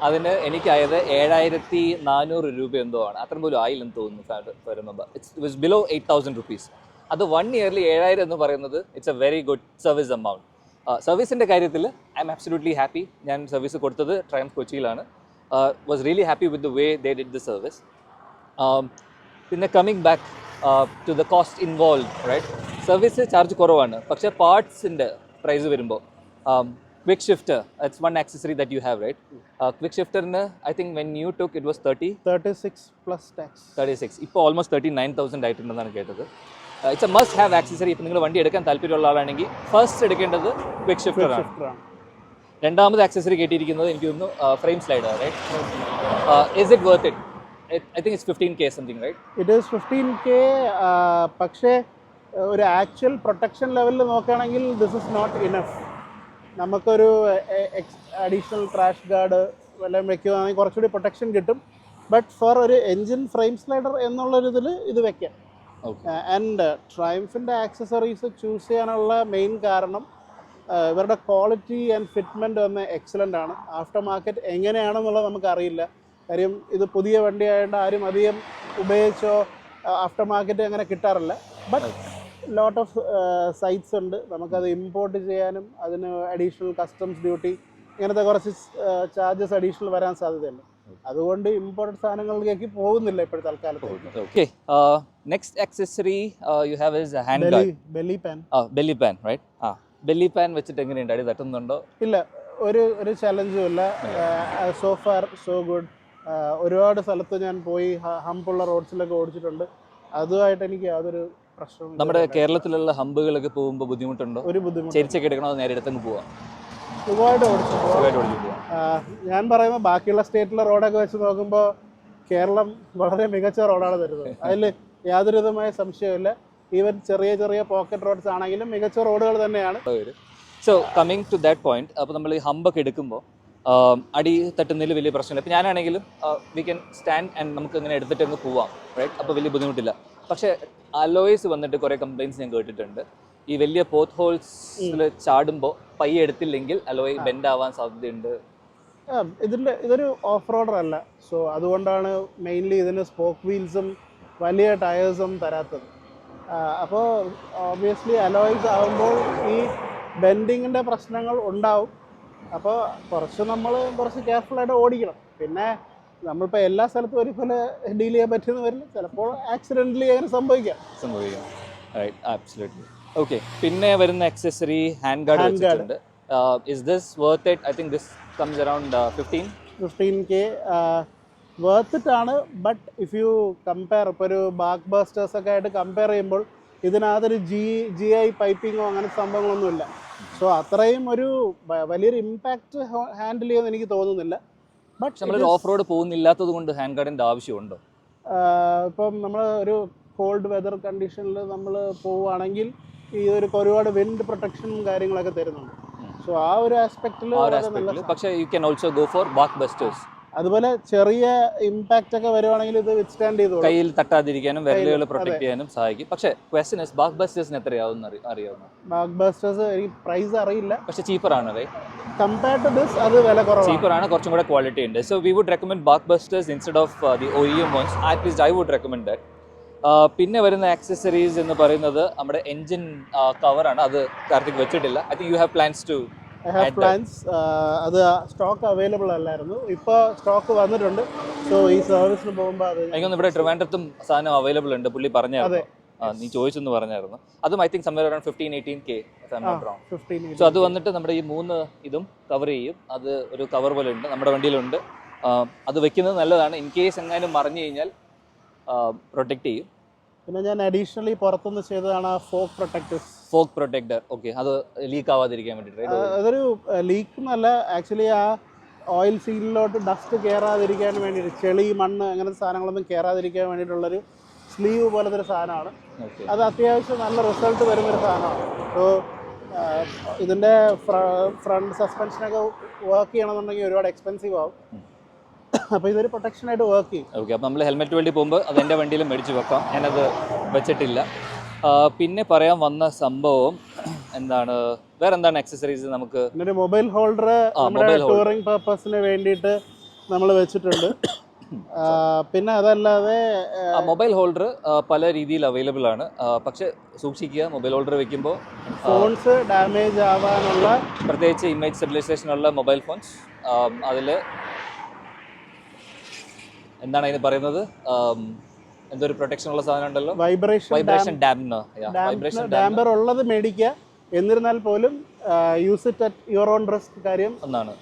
C: അതിന് എനിക്കായത് 7400 രൂപ എന്തോ ആണ്. അത്ര പോലും ആയില്ലെന്ന് തോന്നുന്നു. It was below 8000 rupees. അത് 1 ഇയർലി 7000 എന്ന് പറയുന്നത് it's a very good service amount. സർവീസിൻ്റെ കാര്യത്തിൽ ഐ എം അബ്സല്യൂട്ട്ലി ഹാപ്പി. ഞാൻ സർവീസ് കൊടുത്തത് ട്രയംഫ് കൊച്ചിയിലാണ്. Was really happy with the way they did the service. പിന്നെ coming back to the cost involve, right? Service charge കുറവാണ്. പക്ഷേ പാർട്സിൻ്റെ price വരുമ്പോൾ Quick shifter, that's one accessory that you have, right? Quick shifter, I think when you took it was
A: 36 plus tax.
C: 36. ഇപ്പോൾ almost 39,000 ആയിട്ടുണ്ടെന്നാണ് കേട്ടത്. It's A must have accessory. ഇപ്പോൾ നിങ്ങൾ വണ്ടി എടുക്കാൻ താല്പര്യമുള്ള ആളാണെങ്കിൽ ഫസ്റ്റ് എടുക്കേണ്ടത് ക്വിക്ക് ഷിഫ്റ്റർ ആണ്. രണ്ടാമത് ആക്സസറി കേട്ടിരിക്കുന്നത് എനിക്ക് തോന്നുന്നു frame slider, right? Is it worth it? I think it's 15K something, right?
A: It is 15K. പക്ഷേ ഒരു ആക്ച്വൽ പ്രൊട്ടക്ഷൻ ലെവലിൽ നോക്കുകയാണെങ്കിൽ ദിസ് ഇസ് നോട്ട് ഇനഫ്. നമുക്കൊരു അഡീഷണൽ ക്രാഷ് ഗാർഡ് വല്ലതും വെക്കുകയാണെങ്കിൽ കുറച്ചുകൂടി പ്രൊട്ടക്ഷൻ കിട്ടും. ബട്ട് ഫോർ ഒരു എൻജിൻ ഫ്രെയിം സ്ലൈഡർ എന്നുള്ളൊരിതിൽ ഇത് വെക്കാം. ആൻഡ് ട്രയംഫിൻ്റെ ആക്സസറീസ് ചൂസ് ചെയ്യാനുള്ള മെയിൻ കാരണം ഇവരുടെ ക്വാളിറ്റി ആൻഡ് ഫിറ്റ്മെൻറ്റ് വന്ന് എക്സലൻ്റ് ആണ്. ആഫ്റ്റർ മാർക്കറ്റ് എങ്ങനെയാണെന്നുള്ളത് നമുക്കറിയില്ല. കാര്യം ഇത് പുതിയ വണ്ടി ആയതുകൊണ്ട് ആരും അധികം ഉപയോഗിച്ചോ ആഫ്റ്റർ മാർക്കറ്റ് അങ്ങനെ കിട്ടാറില്ല. ബട്ട് ലോട്ട് ഓഫ് സൈറ്റ്സ് ഉണ്ട്, നമുക്കത് ഇമ്പോർട്ട് ചെയ്യാനും അതിന് അഡീഷണൽ കസ്റ്റംസ് ഡ്യൂട്ടി ഇങ്ങനത്തെ കുറച്ച് ചാർജസ് അഡീഷണൽ വരാൻ സാധ്യതയുണ്ട്. അതുകൊണ്ട് ഇമ്പോർട്ടഡ് സാധനങ്ങളിലേക്ക് പോകുന്നില്ല ഇപ്പോഴത്തെ തൽക്കാലത്ത്.
C: Okay, next accessory you have is a hand guard.
A: Belly pan.
C: Belly pan, right? Belly pan വെച്ചിട്ട് എങ്ങനെയുണ്ട്? അടി തട്ടുന്നുണ്ടോ?
A: ഇല്ല, ഒരു ചലഞ്ചും ഇല്ല. So far so good. ഒരുപാട് സ്ഥലത്ത് ഞാൻ പോയി ഹമ്പുള്ള റോഡ്സിലൊക്കെ ഓടിച്ചിട്ടുണ്ട്. അതുമായിട്ട് എനിക്ക് യാതൊരു പ്രശ്നവും.
C: നമ്മുടെ കേരളത്തിലുള്ള ഹമ്പുകളൊക്കെ പോകുമ്പോൾ ബുദ്ധിമുട്ടുണ്ടോ?
A: ഒരു ബുദ്ധിമുട്ട്.
C: ചെരിച്ചൊക്കെ എടുക്കണോ? നേരെ എടുത്തങ്ങ് പോവാം?
A: സുഖമായിട്ട് ഓടിച്ചു. ഞാൻ പറയുമ്പോൾ ബാക്കിയുള്ള സ്റ്റേറ്റിലെ റോഡൊക്കെ വെച്ച് നോക്കുമ്പോൾ കേരളം വളരെ മികച്ച റോഡാണ് തരുന്നത്. അതിൽ യാതൊരു വിധമായ സംശയമില്ല. ഈവൻ ചെറിയ ചെറിയ പോക്കറ്റ് റോഡ്സ് ആണെങ്കിലും മികച്ച റോഡുകൾ തന്നെയാണ്.
C: So coming to that point, അപ്പോൾ നമ്മൾ ഈ ഹമ്പൊക്കെ എടുക്കുമ്പോൾ അടി തട്ടുന്നതിൽ വലിയ പ്രശ്നമില്ല. ഇപ്പോൾ ഞാനാണെങ്കിലും വി ക്യാൻ സ്റ്റാൻഡ് ആൻഡ് നമുക്ക് ഇങ്ങനെ എടുത്തിട്ട് അങ്ങ് പോവാം, റൈറ്റ്? അപ്പോൾ വലിയ ബുദ്ധിമുട്ടില്ല. പക്ഷേ അലോയ്സ് വന്നിട്ട് കുറേ കംപ്ലയിൻറ്റ്സ് ഞാൻ കേട്ടിട്ടുണ്ട്. ഈ വലിയ പോത്ത് ഹോൾസിൽ ചാടുമ്പോൾ പയ്യെ എടുത്തില്ലെങ്കിൽ അലോയ് ബെൻഡ് ആവാൻ സാധ്യതയുണ്ട്.
A: ഇതൊരു ഓഫ് റോഡർ അല്ല. സോ അതുകൊണ്ടാണ് മെയിൻലി ഇതിന് സ്പോക്ക് വീൽസും വലിയ ടയേഴ്സും തരാത്തത്. അപ്പോൾ ഓബ്വിയസ്ലി അലോയ്സ് ആകുമ്പോൾ ഈ ബെൻഡിങ്ങിൻ്റെ പ്രശ്നങ്ങൾ ഉണ്ടാവും. അപ്പോൾ കുറച്ച് കെയർഫുള്ളായിട്ട് ഓടിക്കണം. പിന്നെ നമ്മളിപ്പോൾ എല്ലാ സ്ഥലത്തും ഒരുപോലെ ഡീൽ ചെയ്യാൻ പറ്റുമെന്ന് വരില്ല. ചിലപ്പോൾ ആക്സിഡൻ്റലി അങ്ങനെ സംഭവിക്കാം.
C: Right, absolutely. ഓക്കെ, പിന്നെ വരുന്ന ആക്സസറി ഹാൻഡ് ഗാർഡ് വെച്ചിട്ടുണ്ട്. Is this worth it? I think this comes around 15K.
A: Worth it ആണ്. ബട്ട് ഇഫ് യു കമ്പയർ ഇപ്പോൾ ഒരു ബാക്ക് ബസ്റ്റേഴ്സ് ഒക്കെ ആയിട്ട് കമ്പയർ ചെയ്യുമ്പോൾ ഇതിനകത്തൊരു GI പൈപ്പിങ്ങോ അങ്ങനത്തെ സംഭവങ്ങളൊന്നുമില്ല. സോ അത്രയും ഒരു വലിയൊരു ഇമ്പാക്റ്റ് ഹാൻഡിൽ ചെയ്യുമെന്ന് എനിക്ക് തോന്നുന്നില്ല. ബട്ട്
C: നമ്മളൊരു ഓഫ് റോഡ് പോകുന്നില്ലാത്തത് കൊണ്ട് ഹാൻഡ് ഗാർഡിൻ്റെ ആവശ്യമുണ്ടോ?
A: ഇപ്പം നമ്മൾ ഒരു കോൾഡ് വെതർ കണ്ടീഷനിൽ നമ്മൾ പോവുകയാണെങ്കിൽ ഈ ഒരുപാട് വിൻഡ് പ്രൊട്ടക്ഷനും കാര്യങ്ങളൊക്കെ തരുന്നുണ്ട്. സോ ആ ഒരു ആസ്പെക്റ്റിൽ
C: പക്ഷേ you can also go for back busters.
A: അതുപോലെ ചെറിയ ഇമ്പാക്റ്റ് ഒക്കെ വരുവാണെങ്കിൽ ഇത് വിത്ത്സ്റ്റാൻഡ് ചെയ്തു
C: കയ്യിൽ തട്ടാതിരിക്കാനും വിരലുകൾ പ്രൊട്ടക്ട് ചെയ്യാനും സഹായിക്കും. പക്ഷേ ക്വസ്റ്റ്യൻ ഇസ് ബാക്ക് ബസ്റ്റേഴ്സിന് എത്രയാവും അറിയാവുന്ന?
A: ബാക്ക് ബസ്റ്റേഴ്സ് എനിക്ക് പ്രൈസ് അറിയില്ല.
C: പക്ഷേ ചീപ്പറാണ്, റൈറ്റ്?
A: കമ്പയർഡ് ടു ദിസ് അത് വില കുറവാണ്.
C: ചീപ്പറാണ്, കുറച്ചും കൂടെ ക്വാളിറ്റി ഉണ്ട്. So we would recommend back busters instead of the OEM ones. At least I would recommend that. പിന്നെ വരുന്ന ആക്സസറീസ് എന്ന് പറയുന്നത് നമ്മുടെ എൻജിൻ കവറാണ്. അത് കാർത്തിക് വെച്ചിട്ടില്ല. I think you have plans to
A: I have plans. അത് സ്റ്റോക്ക് അവൈലബിൾ അല്ലായിരുന്നു. ഇപ്പോൾ സ്റ്റോക്ക് വന്നിട്ടുണ്ട്. സോ ഈ സർവീസിന് പോകുമ്പോൾ അത്
C: എനിക്കൊന്ന് ഇവിടെ ട്രിവാൻഡ്രത്തും സാധനം അവൈലബിൾ ഉണ്ട്. പുള്ളി പറഞ്ഞായിരുന്നു, നീ ചോദിച്ചെന്ന് പറഞ്ഞായിരുന്നു. അതും I think somewhere around 15-18K. So അത് വന്നിട്ട് നമ്മുടെ ഈ 3 ഇതും കവർ ചെയ്യും. അത് ഒരു കവർ പോലെ ഉണ്ട്, നമ്മുടെ വണ്ടിയിലുണ്ട്. അത് വെക്കുന്നത് നല്ലതാണ്. ഇൻ കേസ് എങ്ങാനും മറിഞ്ഞു കഴിഞ്ഞാൽ പ്രൊട്ടക്ട് ചെയ്യും.
A: പിന്നെ ഞാൻ അഡീഷണലി പുറത്തുനിന്ന് ചെയ്തതാണ് ഫോക്ക് പ്രൊട്ടക്ടർ.
C: ഓക്കെ, അത് ലീക്ക് ആവാതിരിക്കാൻ വേണ്ടിയിട്ട്.
A: അതൊരു ലീക്ക് എന്നല്ല, ആക്ച്വലി ആ ഓയിൽ സീലിലോട്ട് ഡസ്റ്റ് കയറാതിരിക്കാൻ വേണ്ടിയിട്ട്, ചെളി മണ്ണ് അങ്ങനത്തെ സാധനങ്ങളൊന്നും കയറാതിരിക്കാൻ വേണ്ടിയിട്ടുള്ളൊരു സ്ലീവ് പോലത്തെ ഒരു സാധനമാണ്. അത് അത്യാവശ്യം നല്ല റിസൾട്ട് വരുന്നൊരു സാധനമാണ്. സോ ഇതിൻ്റെ ഫ്രണ്ട് സസ്പെൻഷനൊക്കെ വർക്ക് ചെയ്യണമെന്നുണ്ടെങ്കിൽ ഒരുപാട് എക്സ്പെൻസീവ് ആവും. അപ്പോൾ ഇതൊരു പ്രൊട്ടക്ഷനായിട്ട് വർക്ക് ചെയ്യും.
C: ഓക്കെ, അപ്പോൾ നമ്മൾ ഹെൽമെറ്റ് വേണ്ടി പോകുമ്പോൾ അത് എൻ്റെ വണ്ടിയിൽ മേടിച്ച് വെക്കാം. ഞാനത് വെച്ചിട്ടില്ല. പിന്നെ പറയാൻ വന്ന സംഭവം എന്താണ്, വേറെ എന്താണ് ആക്സസറീസ് നമുക്ക്?
A: ഒരു മൊബൈൽ ഹോൾഡർ ടൂറിംഗ് പർപ്പസിന് വേണ്ടിയിട്ട് നമ്മൾ വെച്ചിട്ടുണ്ട്. പിന്നെ അതല്ലാതെ
C: മൊബൈൽ ഹോൾഡർ പല രീതിയിൽ അവൈലബിൾ ആണ്. പക്ഷെ സൂക്ഷിക്കുക, മൊബൈൽ ഹോൾഡർ വെക്കുമ്പോൾ
A: ഫോൺസ് ഡാമേജ് ആവാനുള്ള,
C: പ്രത്യേകിച്ച് ഇമേജ് സ്റ്റെബിലൈസേഷനുള്ള മൊബൈൽ ഫോൺസ്, അതിൽ എന്താണ് അതിന് പറയുന്നത്, എന്തൊരു പ്രൊട്ടക്ഷൻ ഉള്ള സാധനം ഉണ്ടല്ലോ, വൈബ്രേഷൻ ഡാമ്പർ
A: ഉള്ളത് മേടിക്കുക. എന്നിരുന്നാൽ പോലും use it at your own risk. കാര്യം
C: ഒന്നാണ്.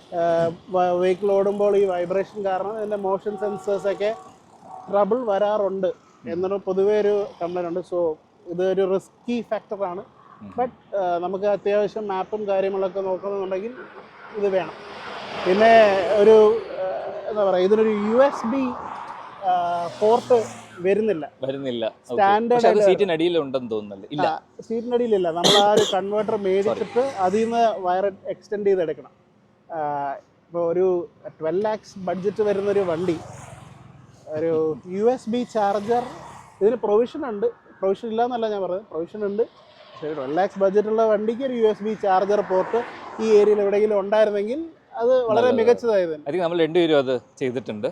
A: വെഹിക്കിൾ ഓടുമ്പോൾ ഈ വൈബ്രേഷൻ കാരണം ഇതിൻ്റെ മോഷൻ സെൻസേഴ്സൊക്കെ ട്രബിൾ വരാറുണ്ട് എന്നൊരു പൊതുവേ ഒരു കംപ്ലൈൻ്റ് ഉണ്ട്. സോ ഇതൊരു റിസ്കി ഫാക്ടറാണ്. ബട്ട് നമുക്ക് അത്യാവശ്യം മാപ്പും കാര്യങ്ങളൊക്കെ നോക്കണമെന്നുണ്ടെങ്കിൽ ഇത് വേണം. പിന്നെ ഒരു എന്താ പറയുക, ഇതിനൊരു USB പോർട്ട് വരുന്നില്ല.
C: സ്റ്റാൻഡേർഡ് സീറ്റിനടിയിലുണ്ടെന്ന് തോന്നുന്നില്ല. ഇല്ല,
A: സീറ്റിനടിയിലില്ല. നമ്മൾ ആ ഒരു കൺവേർട്ടർ മേടിച്ചിട്ട് അതിൽ നിന്ന് വയർ എക്സ്റ്റെൻഡ് ചെയ്തെടുക്കണം. ഇപ്പോൾ ഒരു 12 lakhs ബഡ്ജറ്റ് വരുന്നൊരു വണ്ടി, ഒരു USB ചാർജർ ഇതിന് പ്രൊവിഷൻ ഉണ്ട്. പ്രൊവിഷൻ ഇല്ല എന്നല്ല ഞാൻ പറഞ്ഞത്, പ്രൊവിഷൻ ഉണ്ട്. പക്ഷേ 12 lakhs ബഡ്ജറ്റുള്ള വണ്ടിക്ക് ഒരു USB ചാർജർ പോർട്ട് ഈ ഏരിയയിൽ എവിടെയെങ്കിലും ഉണ്ടായിരുന്നെങ്കിൽ അത് വളരെ മികച്ചതായിരുന്നു.
C: ഐ തിങ്ക് നമ്മൾ രണ്ടുപേരും അത് ചെയ്തിട്ടുണ്ട്.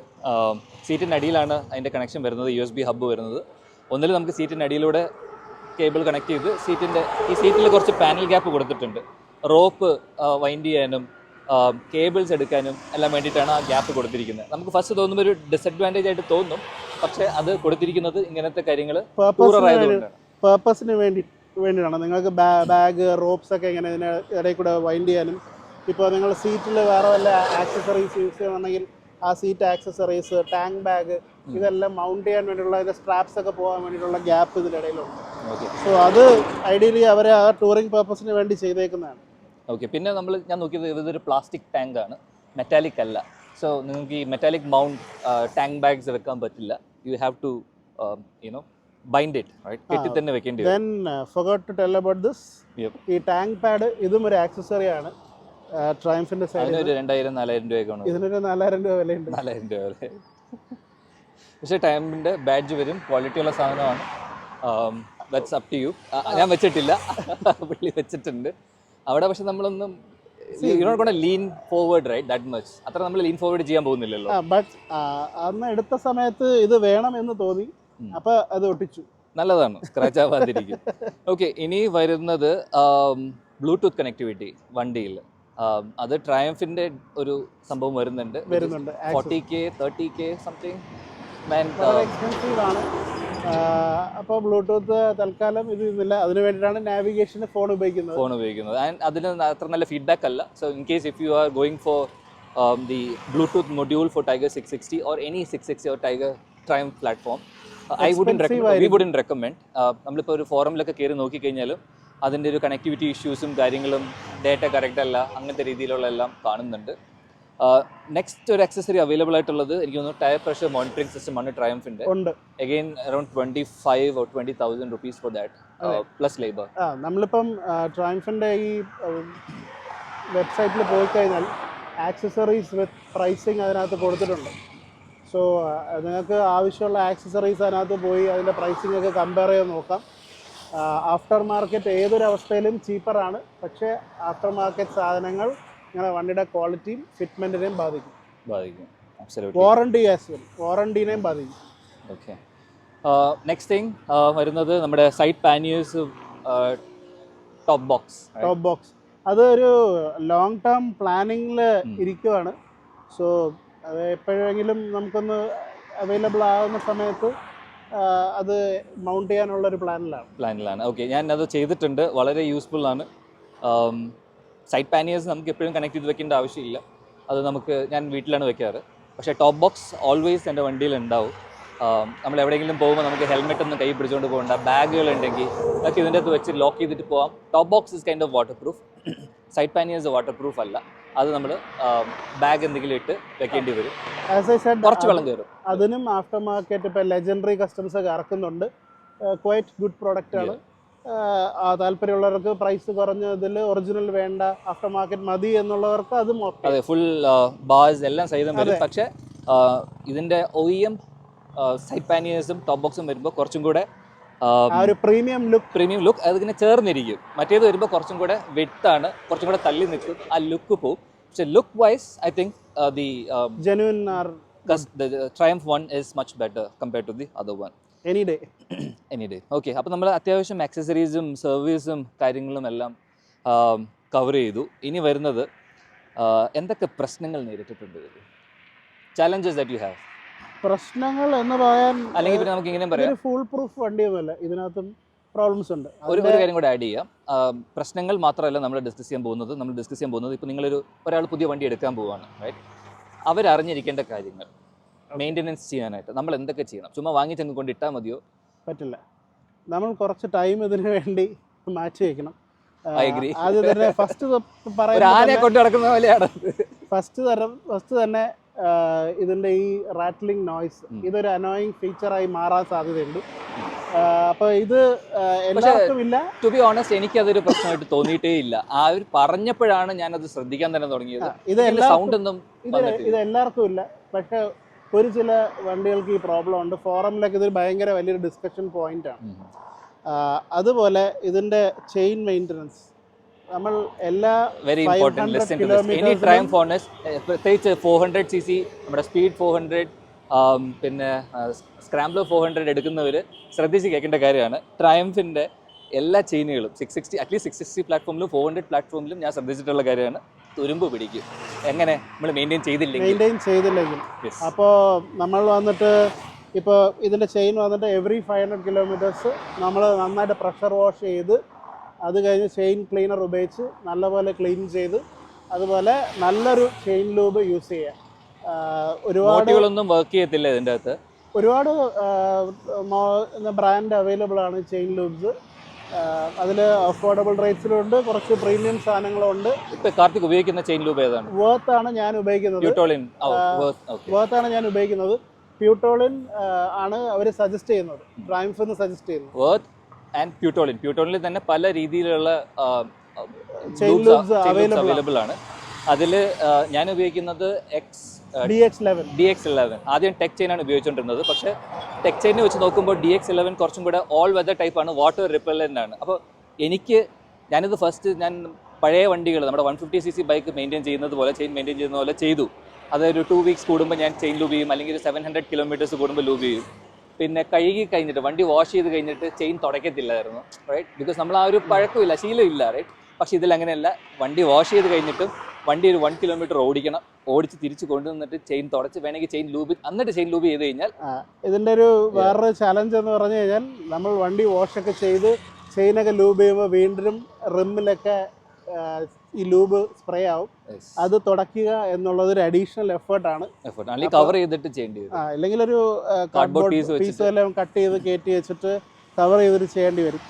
C: സീറ്റിൻ്റെ അടിയിലാണ് അതിൻ്റെ കണക്ഷൻ വരുന്നത്, USB ഹബ്ബ് വരുന്നത്. ഒന്നിൽ നമുക്ക് സീറ്റിൻ്റെ അടിയിലൂടെ കേബിൾ കണക്ട് ചെയ്ത് ഈ സീറ്റിൽ കുറച്ച് പാനൽ ഗ്യാപ്പ് കൊടുത്തിട്ടുണ്ട്. റോപ്പ് വൈൻഡ് ചെയ്യാനും കേബിൾസ് എടുക്കാനും എല്ലാം വേണ്ടിയിട്ടാണ് ആ ഗ്യാപ്പ് കൊടുത്തിരിക്കുന്നത്. നമുക്ക് ഫസ്റ്റ് തോന്നുമ്പോൾ ഒരു ഡിസഡ്വാൻറ്റേജ് ആയിട്ട് തോന്നും, പക്ഷേ അത് കൊടുത്തിരിക്കുന്നത് ഇങ്ങനത്തെ കാര്യങ്ങൾ
A: പേർപ്പസിന് വേണ്ടിയിട്ടാണ്. നിങ്ങൾക്ക് ബാഗ് റോപ്സ് ഒക്കെ ഇങ്ങനെ ഇതിന് ഇടയിൽ കൂടെ വൈൻഡ് ചെയ്യാനും, ഇപ്പോൾ നിങ്ങൾ സീറ്റിൽ വേറെ വല്ല ആക്സസറീസ് യൂസ് ചെയ്യുന്നുണ്ടെങ്കിൽ ആ സീറ്റ് ആക്സസറീസ്, ടാങ്ക് ബാഗ്, ഇതെല്ലാം മൗണ്ട് ചെയ്യാൻ വേണ്ടിയിട്ടുള്ള അതിൻ്റെ സ്ട്രാപ്സ് ഒക്കെ പോകാൻ വേണ്ടിയിട്ടുള്ള ഗ്യാപ്പ് ഇതിനിടയിലുണ്ട്. സോ അത് ഐഡിയലി അവർ ആ ടൂറിംഗ് പർപ്പസിന് വേണ്ടി ചെയ്തേക്കുന്നതാണ്.
C: ഓക്കെ. പിന്നെ ഞാൻ നോക്കിയത് ഇതൊരു പ്ലാസ്റ്റിക് ടാങ്ക് ആണ്, മെറ്റാലിക് അല്ല. സോ നിങ്ങൾക്ക് ഈ മെറ്റാലിക് മൗണ്ട് ടാങ്ക് ബാഗ്സ് വെക്കാൻ പറ്റില്ല. You have to bind it, right? കെട്ടി തന്നെ വെക്കേണ്ടി വരും.
A: Then forgot to tell about this. ഈ ടാങ്ക് പാഡ് ഇതും ഒരു ആക്സസറി ആണ്. ട്രയംഫിന്റെ സൈഡിൽ
C: ഒരു 2000-4000 രൂപയൊക്കെയാണ്.
A: ഇതിനൊരു 4000 രൂപ വിലയുണ്ട്.
C: 4000 രൂപ വില. പക്ഷേ ട്രയംഫിന്റെ ബാഡ്ജ് വരും, ക്വാളിറ്റിയുള്ള സാധനമാണ്. That's up to you. ഞാൻ വെച്ചിട്ടില്ല, പുള്ളി വെച്ചിട്ടുണ്ട് അവിടെ. പക്ഷെ നമ്മളൊന്നും lean forward, right? That much അത്ര നമ്മൾ ലീൻ ഫോർവേഡ് ചെയ്യാൻ പോകുന്നില്ലല്ലോ.
A: ബട്ട് അന്ന് എടുത്ത സമയത്ത് ഇത് വേണം എന്ന് തോന്നി, അപ്പൊ അത് ഒട്ടിച്ചു.
C: നല്ലതാണ്, സ്ക്രാച്ച് ആവാതിരിക്കും. ഓക്കെ, ഇനി വരുന്നത് ബ്ലൂടൂത്ത് കണക്ടിവിറ്റി വണ്ടിയിൽ. അത് ട്രയംഫിന്റെ ഒരു സംഭവം വരുന്നുണ്ട്. 40K 30K something.
A: എക്സ്പെൻസീവ് ആണ്. അപ്പോൾ ബ്ലൂടൂത്ത് തൽക്കാലം ഇത് ഇന്നില്ല. അതിന് വേണ്ടിയിട്ടാണ് നാവിഗേഷന് ഫോൺ ഉപയോഗിക്കുന്നത്.
C: ആൻഡ് അതിന് അത്ര നല്ല ഫീഡ്ബാക്ക് അല്ല. So in case if you are going for the Bluetooth module for Tiger 660 or any 660 or Tiger Triumph platform, we wouldn't recommend. നമ്മളിപ്പോൾ ഒരു ഫോറമിലൊക്കെ കയറി നോക്കിക്കഴിഞ്ഞാലും അതിൻ്റെ ഒരു കണക്ടിവിറ്റി ഇഷ്യൂസും കാര്യങ്ങളും, ഡേറ്റ കറക്റ്റ് അല്ല, അങ്ങനത്തെ രീതിയിലുള്ള എല്ലാം കാണുന്നുണ്ട്. നെക്സ്റ്റ് ഒരു ആക്സസറി അവൈലബിൾ ആയിട്ടുള്ളത് എനിക്ക് തോന്നുന്നു ടയർ പ്രഷർ മോണിറ്ററിംഗ് സിസ്റ്റം ആണ് ട്രയംഫിൻ്റെ. Again around 25 or 20,000 rupees for that plus labour.
A: നമ്മളിപ്പം ട്രയംഫിൻ്റെ ഈ വെബ്സൈറ്റിൽ പോയി കഴിഞ്ഞാൽ ആക്സസറീസ് വിത്ത് പ്രൈസിങ് അതിനകത്ത് കൊടുത്തിട്ടുണ്ട്. സോ നിങ്ങൾക്ക് ആവശ്യമുള്ള ആക്സസറീസ് അതിനകത്ത് പോയി അതിൻ്റെ പ്രൈസിംഗ് ഒക്കെ കമ്പയർ ചെയ്ത് നോക്കാം. ആഫ്റ്റർ മാർക്കറ്റ് ഏതൊരവസ്ഥയിലും ചീപ്പറാണ്. പക്ഷേ ആഫ്റ്റർ മാർക്കറ്റ് സാധനങ്ങൾ നിങ്ങളുടെ വണ്ടിയുടെ ക്വാളിറ്റിയും ഫിറ്റ്മെൻറ്റിനെയും ബാധിക്കും. വാറണ്ടിനെയും ബാധിക്കും.
C: ഓക്കെ. നെക്സ്റ്റ് തിങ് വരുന്നത് നമ്മുടെ സൈഡ് പാനിയേഴ്സ്, ടോപ്പ് ബോക്സ്.
A: അത് ഒരു ലോങ് ടേം പ്ലാനിങ്ങിൽ ഇരിക്കുവാണ്. സോ അത് എപ്പോഴെങ്കിലും നമുക്കൊന്ന് അവൈലബിൾ ആകുന്ന സമയത്ത് അത് മൗണ്ട് ചെയ്യാനുള്ളൊരു പ്ലാനിലാണ്.
C: ഓക്കെ, ഞാൻ അത് ചെയ്തിട്ടുണ്ട്, വളരെ യൂസ്ഫുൾ ആണ്. സൈഡ് പാനിയേഴ്സ് നമുക്ക് എപ്പോഴും കണക്ട് ചെയ്ത് വെക്കേണ്ട ആവശ്യമില്ല. അത് ഞാൻ വീട്ടിലാണ് വെക്കാറ്. പക്ഷേ ടോപ്പ് ബോക്സ് ഓൾവേസ് എൻ്റെ വണ്ടിയിൽ ഉണ്ടാവും. നമ്മൾ എവിടെയെങ്കിലും പോകുമ്പോൾ നമുക്ക് ഹെൽമെറ്റ് ഒന്നും കൈ പിടിച്ചുകൊണ്ട് പോകണ്ട, ബാഗുകൾ ഉണ്ടെങ്കിൽ അതൊക്കെ ഇതിൻ്റെ അകത്ത് വെച്ച് ലോക്ക് ചെയ്തിട്ട് പോകാം. Top box is kind of water proof. Side panniers water proof അല്ല. അത് നമ്മൾ ബാഗ് എന്തെങ്കിലും ഇട്ട് വെക്കേണ്ടി വരും. കുറച്ച് വെള്ളം കയറും.
A: അതിനും ആഫ്റ്റർ മാർക്കറ്റ് ഇപ്പോൾ ലെജൻഡറി കസ്റ്റംസ് ഒക്കെ ഇറക്കുന്നുണ്ട്. ക്വൈറ്റ് ഗുഡ് പ്രോഡക്റ്റ് ആണ്. താല്പര്യമുള്ളവർക്ക് പ്രൈസ് കുറഞ്ഞതിൽ ഒറിജിനൽ വേണ്ട, ആഫ്റ്റർ മാർക്കറ്റ് മതി എന്നുള്ളവർക്ക് അതും
C: അതെ, ഫുൾ ബാസ് എല്ലാം സഹിതം വരും. പക്ഷേ ഇതിൻ്റെ OEM സൈഡ് പാനിയേഴ്സും ടോപ്പ് ബോക്സും വരുമ്പോൾ കുറച്ചും കൂടെ
A: ഒരു പ്രീമിയം
C: ലുക്ക് അതിങ്ങനെ ചേർന്നിരിക്കും. മറ്റേത് വരുമ്പോൾ കുറച്ചും കൂടെ വിട്ടാണ്, കുറച്ചും കൂടെ തള്ളി നിൽക്കും, ആ ലുക്ക് പോവും. പക്ഷെ look wise I think the
A: genuine
C: Triumph 1 is much better compared to the other one.
A: Any day.
C: Okay, അപ്പോൾ നമ്മൾ അത്യാവശ്യം ആക്സസറീസും സർവീസും കാര്യങ്ങളും എല്ലാം കവർ ചെയ്തു. ഇനി വരുന്നത് എന്തൊക്കെ പ്രശ്നങ്ങൾ നേരിട്ടിട്ടുണ്ട്, ചാലഞ്ചസ് ദാറ്റ് യു ഹാവ്?
A: പ്രശ്നങ്ങൾ എന്ന് പറയാൻ
C: അല്ലെങ്കിൽ പിന്നെ നമുക്ക് ഇങ്ങനെ പറയാം,
A: ഫുൾ പ്രൂഫ് വണ്ടിയൊന്നുമല്ല. ഇതിനകത്തും പ്രോബ്ലംസ് ഉണ്ട്.
C: ഒരു കാര്യം കൂടെ ആഡ് ചെയ്യാം. പ്രശ്നങ്ങൾ മാത്രമല്ല നമ്മൾ ഡിസ്കസ് ചെയ്യാൻ പോകുന്നത് ഇപ്പോൾ ഒരാൾ പുതിയ വണ്ടി എടുക്കാൻ പോവുകയാണ്, റൈറ്റ്? അവരറിഞ്ഞിരിക്കേണ്ട കാര്യങ്ങൾ, മെയിൻ്റെനൻസ് ചെയ്യാനായിട്ട് നമ്മൾ എന്തൊക്കെ ചെയ്യണം? ചുമ്മാ വാങ്ങിച്ചങ്ങ് കൊണ്ട് ഇട്ടാൽ മതിയോ?
A: പറ്റില്ല. നമ്മൾ കുറച്ച് ടൈം ഇതിന് വേണ്ടി മാറ്റി വയ്ക്കണം.
C: I agree.
A: ആദ്യം തന്നെ ഫസ്റ്റ്
C: ആനയെ കൊണ്ട് നടക്കുന്ന പോലെയാണ്.
A: ഫസ്റ്റ് തന്നെ ഇതിൻ്റെ ഈ റാറ്റ്ലിംഗ് നോയ്സ് ഇതൊരു അനോയിങ് ഫീച്ചറായി മാറാൻ സാധ്യതയുണ്ട്. അപ്പോൾ ഇത് എല്ലാവർക്കും ഇല്ല.
C: ടു ബി ഓണസ്റ്റ്, എനിക്കതൊരു പ്രശ്നമായിട്ട് തോന്നിയിട്ടേ ഇല്ല. പറഞ്ഞപ്പോഴാണ് ഞാനത് ശ്രദ്ധിക്കാൻ തന്നെ തുടങ്ങിയത്. സൗണ്ട് ഒന്നും
A: ഇത് എല്ലാവർക്കും ഇല്ല, പക്ഷെ ഒരു ചില വണ്ടികൾക്ക് ഈ പ്രോബ്ലം ഉണ്ട്. ഫോറമിലൊക്കെ ഇതൊരു ഭയങ്കര വലിയൊരു ഡിസ്കഷൻ പോയിന്റ് ആണ്. അതുപോലെ ഇതിന്റെ ചെയിൻ മെയിൻ്റനൻസ് നമ്മൾ എല്ലാ
C: very important. Listen to this. Any Triumph owners, പ്രത്യേകിച്ച് 400cc നമ്മുടെ സ്പീഡ് 400 പിന്നെ സ്ക്രാംബ്ലർ 400 എടുക്കുന്നവർ ശ്രദ്ധിച്ച് കേൾക്കേണ്ട കാര്യമാണ്. ട്രയംഫിന്റെ എല്ലാ ചെയിനുകളും 660 അറ്റ്ലീസ്റ്റ് 660 പ്ലാറ്റ്ഫോമിലും 400 പ്ലാറ്റ്ഫോമിലും ഞാൻ ശ്രദ്ധിച്ചിട്ടുള്ള കാര്യമാണ്, തുരുമ്പ് പിടിക്കും. എങ്ങനെ നമ്മൾ മെയിൻറ്റെയിൻ ചെയ്തില്ലെങ്കിൽ.
A: അപ്പോൾ നമ്മൾ വന്നിട്ട് ഇപ്പോൾ ഇതിൻ്റെ ചെയിൻ വന്നിട്ട് എവറി 500 കിലോമീറ്റേഴ്സ് നമ്മൾ നന്നായിട്ട് പ്രഷർ വാഷ് ചെയ്ത് അത് കഴിഞ്ഞ് ചെയിൻ ക്ലീനർ ഉപയോഗിച്ച് നല്ലപോലെ ക്ലീൻ ചെയ്ത് അതുപോലെ നല്ലൊരു ചെയിൻ ലൂബ് യൂസ് ചെയ്യാം.
C: ഒരുപാട് വർക്ക് ചെയ്യത്തില്ല ഇതിൻ്റെ അകത്ത്.
A: ഒരുപാട് ബ്രാൻഡ് അവൈലബിൾ ആണ് ചെയിൻ ലൂബ്സ്. അതിൽ അഫോർഡബിൾ റേറ്റ്സിലുണ്ട്, കുറച്ച് പ്രീമിയം സാധനങ്ങളുണ്ട്.
C: ഇപ്പോൾ കാർത്തിക് ഉപയോഗിക്കുന്ന ചെയിൻ ലൂബ് ഏതാണ്?
A: വേർത്താണ് ഞാൻ ഉപയോഗിക്കുന്നത്. പ്യൂട്ടോളിൻ ആണ് അവർ സജസ്റ്റ് ചെയ്യുന്നത്, ട്രയംഫ് സജസ്റ്റ് ചെയ്യുന്നത്.
C: വേർത്ത് ആൻഡ് പ്യൂട്ടോളിൻ തന്നെ പല രീതിയിലുള്ള
A: ചെയിൻ ലൂബ്സ് അവൈലബിൾ
C: ആണ്. അതിൽ ഞാൻ ഉപയോഗിക്കുന്നത്
A: DX11.
C: ആദ്യം ടെക് ചെയിൻ ആണ് ഉപയോഗിച്ചുകൊണ്ടിരുന്നത്. പക്ഷേ ടെക് ചെയിനെ വെച്ച് നോക്കുമ്പോൾ DX11 കുറച്ചും കൂടെ ഓൾ വെതർ ടൈപ്പാണ്, വാട്ടർ റിപ്പല്ലൻ്റ് ആണ്. അപ്പോൾ ഞാൻ പഴയ വണ്ടികൾ നമ്മുടെ 150cc ബൈക്ക് മെയിൻറ്റെയിൻ ചെയ്യുന്നത് പോലെ, ചെയിൻ മെയിൻറ്റെയിൻ ചെയ്യുന്ന പോലെ ചെയ്തു. അതൊരു 2 weeks കൂടുമ്പോൾ ഞാൻ ചെയിൻ ലൂബ് ചെയ്യും, അല്ലെങ്കിൽ 700 കിലോമീറ്റേഴ്സ് കൂടുമ്പോൾ ലൂബ് ചെയ്യും. പിന്നെ കഴുകി കഴിഞ്ഞിട്ട് വണ്ടി വാഷ് ചെയ്ത് കഴിഞ്ഞിട്ട് ചെയിൻ തുടക്കത്തില്ലായിരുന്നു, റൈറ്റ്? ബിക്കോസ് നമ്മൾ ആ ഒരു പഴക്കമില്ല, ശീലമില്ല, റൈറ്റ്? പക്ഷേ ഇതിൽ അങ്ങനെയല്ല. വണ്ടി വാഷ് ചെയ്ത് കഴിഞ്ഞിട്ടും വണ്ടി ഒരു 1 കിലോമീറ്റർ ഓടിച്ച് തിരിച്ച് കൊണ്ടുവന്നിട്ട് ചെയിൻ തുടച്ച് വേണമെങ്കിൽ ചെയിൻ ലൂബ് ചെയ്ത് കഴിഞ്ഞാൽ.
A: ഇതിൻ്റെ ഒരു വേറൊരു ചലഞ്ച് എന്ന് പറഞ്ഞു കഴിഞ്ഞാൽ, നമ്മൾ വണ്ടി വാഷൊക്കെ ചെയ്ത് ചെയിനൊക്കെ ലൂബ് ചെയ്യുമ്പോൾ വീണ്ടും റിമ്മിലൊക്കെ ഈ ലൂബ് സ്പ്രേ ആവും. അത് തുടക്കുക എന്നുള്ളത് ഒരു അഡീഷണൽ എഫേർട്ടാണ്.
C: കവർ ചെയ്തിട്ട് ചെയ്യേണ്ടി വരും.
A: അല്ലെങ്കിൽ ഒരു കാർഡ്ബോർഡ് പീസ് എല്ലാം കട്ട് ചെയ്ത് കയറ്റി വെച്ചിട്ട് കവർ ചെയ്തിട്ട് ചെയ്യേണ്ടി വരും.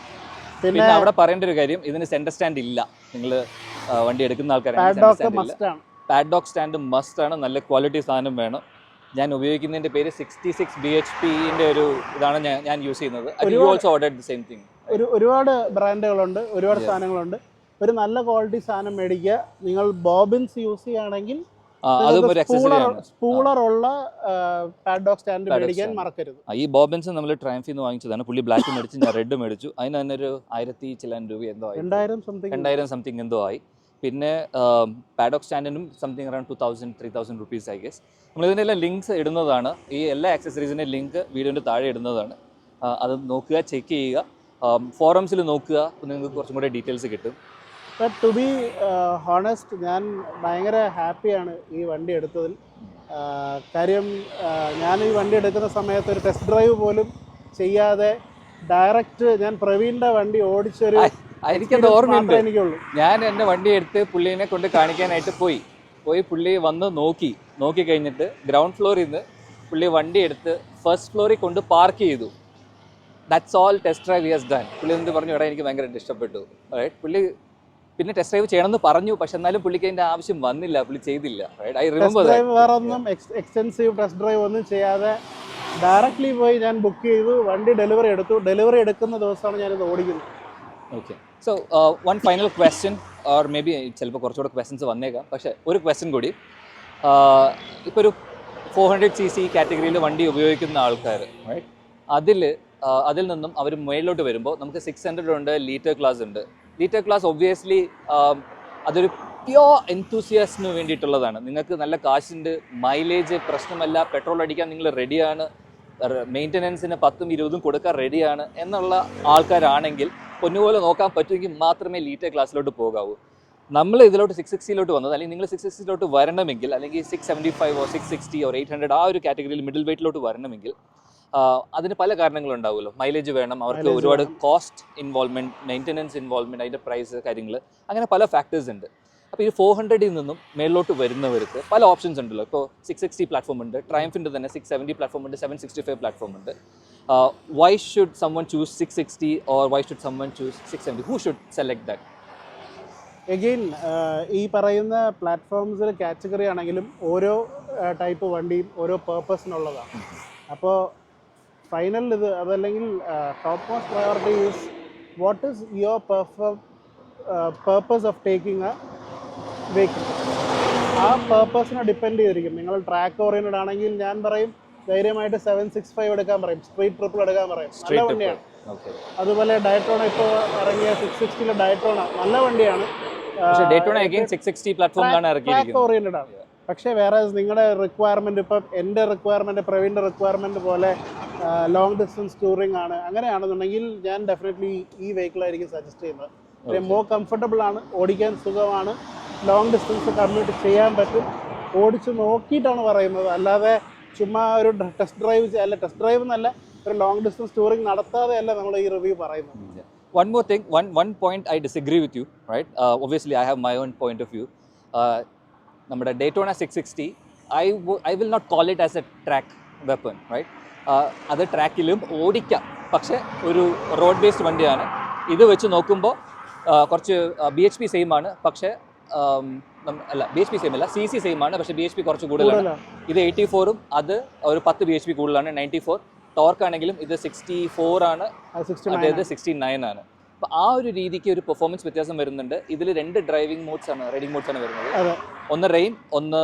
C: പിന്നെ അവിടെ പറയേണ്ട ഒരു കാര്യം, ഇതിന് സെന്റർ സ്റ്റാൻഡ് ഇല്ല. നിങ്ങൾ വണ്ടി എടുക്കുന്ന ആൾക്കാരാണ്, പാഡ്ഡോക്ക് സ്റ്റാൻഡ് മസ്റ്റ് ആണ്. നല്ല ക്വാളിറ്റി സാധനം വേണം. ഞാൻ ഉപയോഗിക്കുന്നതിന്റെ പേര് 66 bhpന്റെ ഒരു ഇതാണ് ഞാൻ യൂസ് ചെയ്യുന്നത്.
A: ഒരുപാട് ബ്രാൻഡുകളുണ്ട്, ഒരുപാട് സാധനങ്ങളുണ്ട്. ഒരു നല്ല ക്വാളിറ്റി സാധനം മേടിക്കുക. നിങ്ങൾ ബോബിൻസ് യൂസ് ചെയ്യുകയാണെങ്കിൽ സ്പൂളർ ഉള്ള പാഡ്ഡോക്ക് സ്റ്റാൻഡ് മേടിക്കാൻ മറക്കരുത്.
C: ഈ ബോബിൻസ് നമ്മൾ ട്രയംഫിൽ നിന്ന് വാങ്ങിച്ചതാണ്. പുള്ളി ബ്ലാക്ക് മേടിച്ച്, ഞാൻ റെഡ് മേടിച്ചു. അതിന് തന്നെ ഒരു 1000 ചില്ലാൻ രൂപ എന്തോ ആയി, 2000 സംതിങ് എന്തോ ആയി. പിന്നെ പാഡ്ഡോക്ക് സ്റ്റാൻഡിനും something around 2000-3000 rupees I guess. നമ്മളിതിൻ്റെ എല്ലാം ലിങ്ക്സ് ഇടുന്നതാണ്. ഈ എല്ലാ ആക്സസറീസിൻ്റെ ലിങ്ക് വീഡിയോൻ്റെ താഴെ ഇടുന്നതാണ്. അത് നോക്കുക, ചെക്ക് ചെയ്യുക, ഫോറംസിൽ നോക്കുക, നിങ്ങൾക്ക് കുറച്ചും കൂടെ ഡീറ്റെയിൽസ് കിട്ടും.
A: ബട്ട് ടു ബി ഹോണസ്റ്റ്, ഞാൻ ഭയങ്കര ഹാപ്പിയാണ് ഈ വണ്ടി എടുത്തതിൽ. കാര്യം ഞാൻ ഈ വണ്ടി എടുക്കുന്ന സമയത്ത് ഒരു ടെസ്റ്റ് ഡ്രൈവ് പോലും ചെയ്യാതെ ഡയറക്റ്റ് ഞാൻ പ്രവീണിൻ്റെ വണ്ടി ഓടിച്ചൊരു
C: എനിക്കത് ഓർമ്മയുണ്ട്. ഞാൻ എൻ്റെ വണ്ടി എടുത്ത് പുള്ളീനെ കൊണ്ട് കാണിക്കാനായിട്ട് പോയി. പുള്ളി വന്ന് നോക്കി കഴിഞ്ഞിട്ട് ഗ്രൗണ്ട് ഫ്ലോറിൽ നിന്ന് പുള്ളി വണ്ടി എടുത്ത് ഫസ്റ്റ് ഫ്ലോറിൽ കൊണ്ട് പാർക്ക് ചെയ്തു. That's all test drive has done. പുള്ളി എന്ത് പറഞ്ഞു, ഇവിടെ എനിക്ക് ഭയങ്കരമായിട്ട് ഇഷ്ടപ്പെട്ടു, റൈറ്റ്? പുള്ളി പിന്നെ ടെസ്റ്റ് ഡ്രൈവ് ചെയ്യണമെന്ന് പറഞ്ഞു, പക്ഷെ എന്നാലും പുള്ളിക്ക് അതിൻ്റെ ആവശ്യം വന്നില്ല, പുള്ളി ചെയ്തില്ല, റൈറ്റ്? ഐ റിമെമ്പർ
A: വേറെ ഒന്നും എക്സ്റ്റെൻസീവ് ടെസ്റ്റ് ഡ്രൈവ് ഒന്നും ചെയ്യാതെ ഡയറക്റ്റ്ലി പോയി ഞാൻ ബുക്ക് ചെയ്തു, വണ്ടി ഡെലിവറി എടുത്തു. ഡെലിവറി എടുക്കുന്ന ദിവസമാണ് ഞാനിത് ഓടിക്കുന്നത്.
C: Okay, so one final question, or may be ചിലപ്പോൾ കുറച്ചുകൂടെ ക്വസ്റ്റ്യൻസ് വന്നേക്കാം, പക്ഷേ ഒരു ക്വസ്റ്റ്യൻ കൂടി. ഇപ്പോൾ ഒരു 400cc കാറ്റഗറിയിൽ വണ്ടി ഉപയോഗിക്കുന്ന ആൾക്കാർ, റൈറ്റ്? അതിൽ നിന്നും അവർ മുകളിലോട്ട് വരുമ്പോൾ നമുക്ക് 600 ഉണ്ട്, ലീറ്റർ ക്ലാസ് ഉണ്ട്. ലീറ്റർ ക്ലാസ് ഒബ്വിയസ്ലി അതൊരു പ്യോർ എൻതൂസിയാസ്റ്റിന് വേണ്ടിയിട്ടുള്ളതാണ്. നിങ്ങൾക്ക് നല്ല കാശുണ്ട്, മൈലേജ് പ്രശ്നമല്ല, പെട്രോൾ അടിക്കാൻ നിങ്ങൾ റെഡിയാണ്, മെയിൻ്റനൻസിന് 10-20 കൊടുക്കാൻ റെഡിയാണ് എന്നുള്ള ആൾക്കാരാണെങ്കിൽ, പൊന്നുപോലെ നോക്കാൻ പറ്റുമെങ്കിൽ മാത്രമേ ലീറ്റർ ക്ലാസ്സിലോട്ട് പോകാവൂ. നമ്മൾ ഇതിലോട്ട് 660 വന്നത്, അല്ലെങ്കിൽ നിങ്ങൾ 660 വരണമെങ്കിൽ, അല്ലെങ്കിൽ 675 or 660 or 800 ആ ഒരു കാറ്റഗറിയിൽ മിഡിൽ വെയ്റ്റിലോട്ട് വരണമെങ്കിൽ അതിന് പല കാരണങ്ങളുണ്ടാവുമല്ലോ. മൈലേജ് വേണം, അവർക്ക്
A: Mileage
C: ഒരുപാട്
A: വേണം.
C: കോസ്റ്റ് ഇൻവോൾവ്മെൻറ്റ്, മെയിൻ്റനൻസ് ഇൻവോൾവ്മെൻറ്റ്, അതിൻ്റെ പ്രൈസ് കാര്യങ്ങൾ, അങ്ങനെ പല ഫാക്ടേഴ്സ് ഉണ്ട്. അപ്പോൾ ഈ 400 നിന്നും മേളിലോട്ട് വരുന്നവർക്ക് പല ഓപ്ഷൻസ് ഉണ്ടല്ലോ. ഇപ്പോൾ 660 പ്ലാറ്റ്ഫോം ഉണ്ട്, ട്രയംഫിൻ്റെ തന്നെ 670 പ്ലാറ്റ്ഫോം ഉണ്ട്, 765 പ്ലാറ്റ്ഫോം ഉണ്ട്. Why should someone choose 660 or why should someone choose 670? Who should select that?
A: Again ഈ പറയുന്ന പ്ലാറ്റ്ഫോംസിൽ കാറ്റഗറി ആണെങ്കിലും ഓരോ ടൈപ്പ് വണ്ടിയും ഓരോ പേർപ്പസിനുള്ളതാണ്. അപ്പോൾ ഫൈനൽ ഇത് അതല്ലെങ്കിൽ top most priority is what is your purpose of taking A vehicle. ആ പേർപ്പസിനെ ഡിപ്പെൻഡ് ചെയ്തിരിക്കും. നിങ്ങൾ ട്രാക്ക് ഓറിയൻറ്റഡ് ആണെങ്കിൽ ഞാൻ പറയും ധൈര്യമായിട്ട് 765 എടുക്കാൻ പറയും, സ്ട്രീറ്റ് ട്രിപ്പിൾ എടുക്കാൻ പറയും, നല്ല വണ്ടിയാണ്. അതുപോലെ ഡയട്രോണ ഇപ്പോൾ ഇറങ്ങിയ 660 ഡയട്രോണ നല്ല വണ്ടിയാണ്.
C: Daytona again 660 പ്ലാറ്റ്ഫോമിലാണ് ഇറക്കിയിരിക്കുന്നത്.
A: ട്രാക്ക് ഓറിയൻറ്റഡ് ആണ്. പക്ഷേ വേറെ നിങ്ങളുടെ റിക്വയർമെൻറ്റ്, ഇപ്പം എൻ്റെ റിക്വയർമെൻറ്റ്, പ്രവീണിൻ്റെ റിക്വയർമെൻറ്റ് പോലെ ലോങ് ഡിസ്റ്റൻസ് ടൂറിംഗ് ആണ്, അങ്ങനെയാണെന്നുണ്ടെങ്കിൽ ഞാൻ ഡെഫിനറ്റ്ലി ഈ വെഹിക്കിളായിരിക്കും സജസ്റ്റ് ചെയ്യുന്നത്. മോർ കംഫർട്ടബിൾ ആണ്, ഓടിക്കാൻ സുഖമാണ്, ലോങ് ഡിസ്റ്റൻസ് കമ്മ്യൂട്ട് ചെയ്യാൻ പറ്റും. ഓടിച്ച് നോക്കിയിട്ടാണ് പറയുന്നത്, അല്ലാതെ ചുമ്മാ ഒരു ടെസ്റ്റ് ഡ്രൈവ് എന്നല്ല, ഒരു ലോങ് ഡിസ്റ്റൻസ് ടൂറിംഗ് നടത്താതെ അല്ല നമ്മൾ ഈ റിവ്യൂ പറയുന്നത്.
C: One more thing, one point I disagree with you, right? Obviously, I have my own point of view. നമ്മുടെ Daytona 660, I will not call it as a track weapon, right? അത് ട്രാക്കിലും ഓടിക്കാം, പക്ഷേ ഒരു റോഡ് ബേസ്ഡ് വണ്ടിയാണ്. ഇത് വെച്ച് നോക്കുമ്പോൾ കുറച്ച് BHP സെയിം ആണ്, പക്ഷേ അല്ല BHP സെയിം അല്ല, CC സെയിം ആണ്, പക്ഷേ BHP കുറച്ച് കൂടുതലാണ്. ഇത് 84ഉം അത് ഒരു 10 BHP കൂടുതലാണ്, 94. ടോർക്ക് ആണെങ്കിലും ഇത് 64 ആണ്, അതായത് 69 ആണ്. അപ്പോൾ ആ ഒരു രീതിക്ക് ഒരു പെർഫോമൻസ് വ്യത്യാസം വരുന്നുണ്ട്. ഇതിൽ 2 റൈഡിംഗ് മോഡ്സ് ആണ് വരുന്നത്. ഒന്ന് റെയിൻ, ഒന്ന്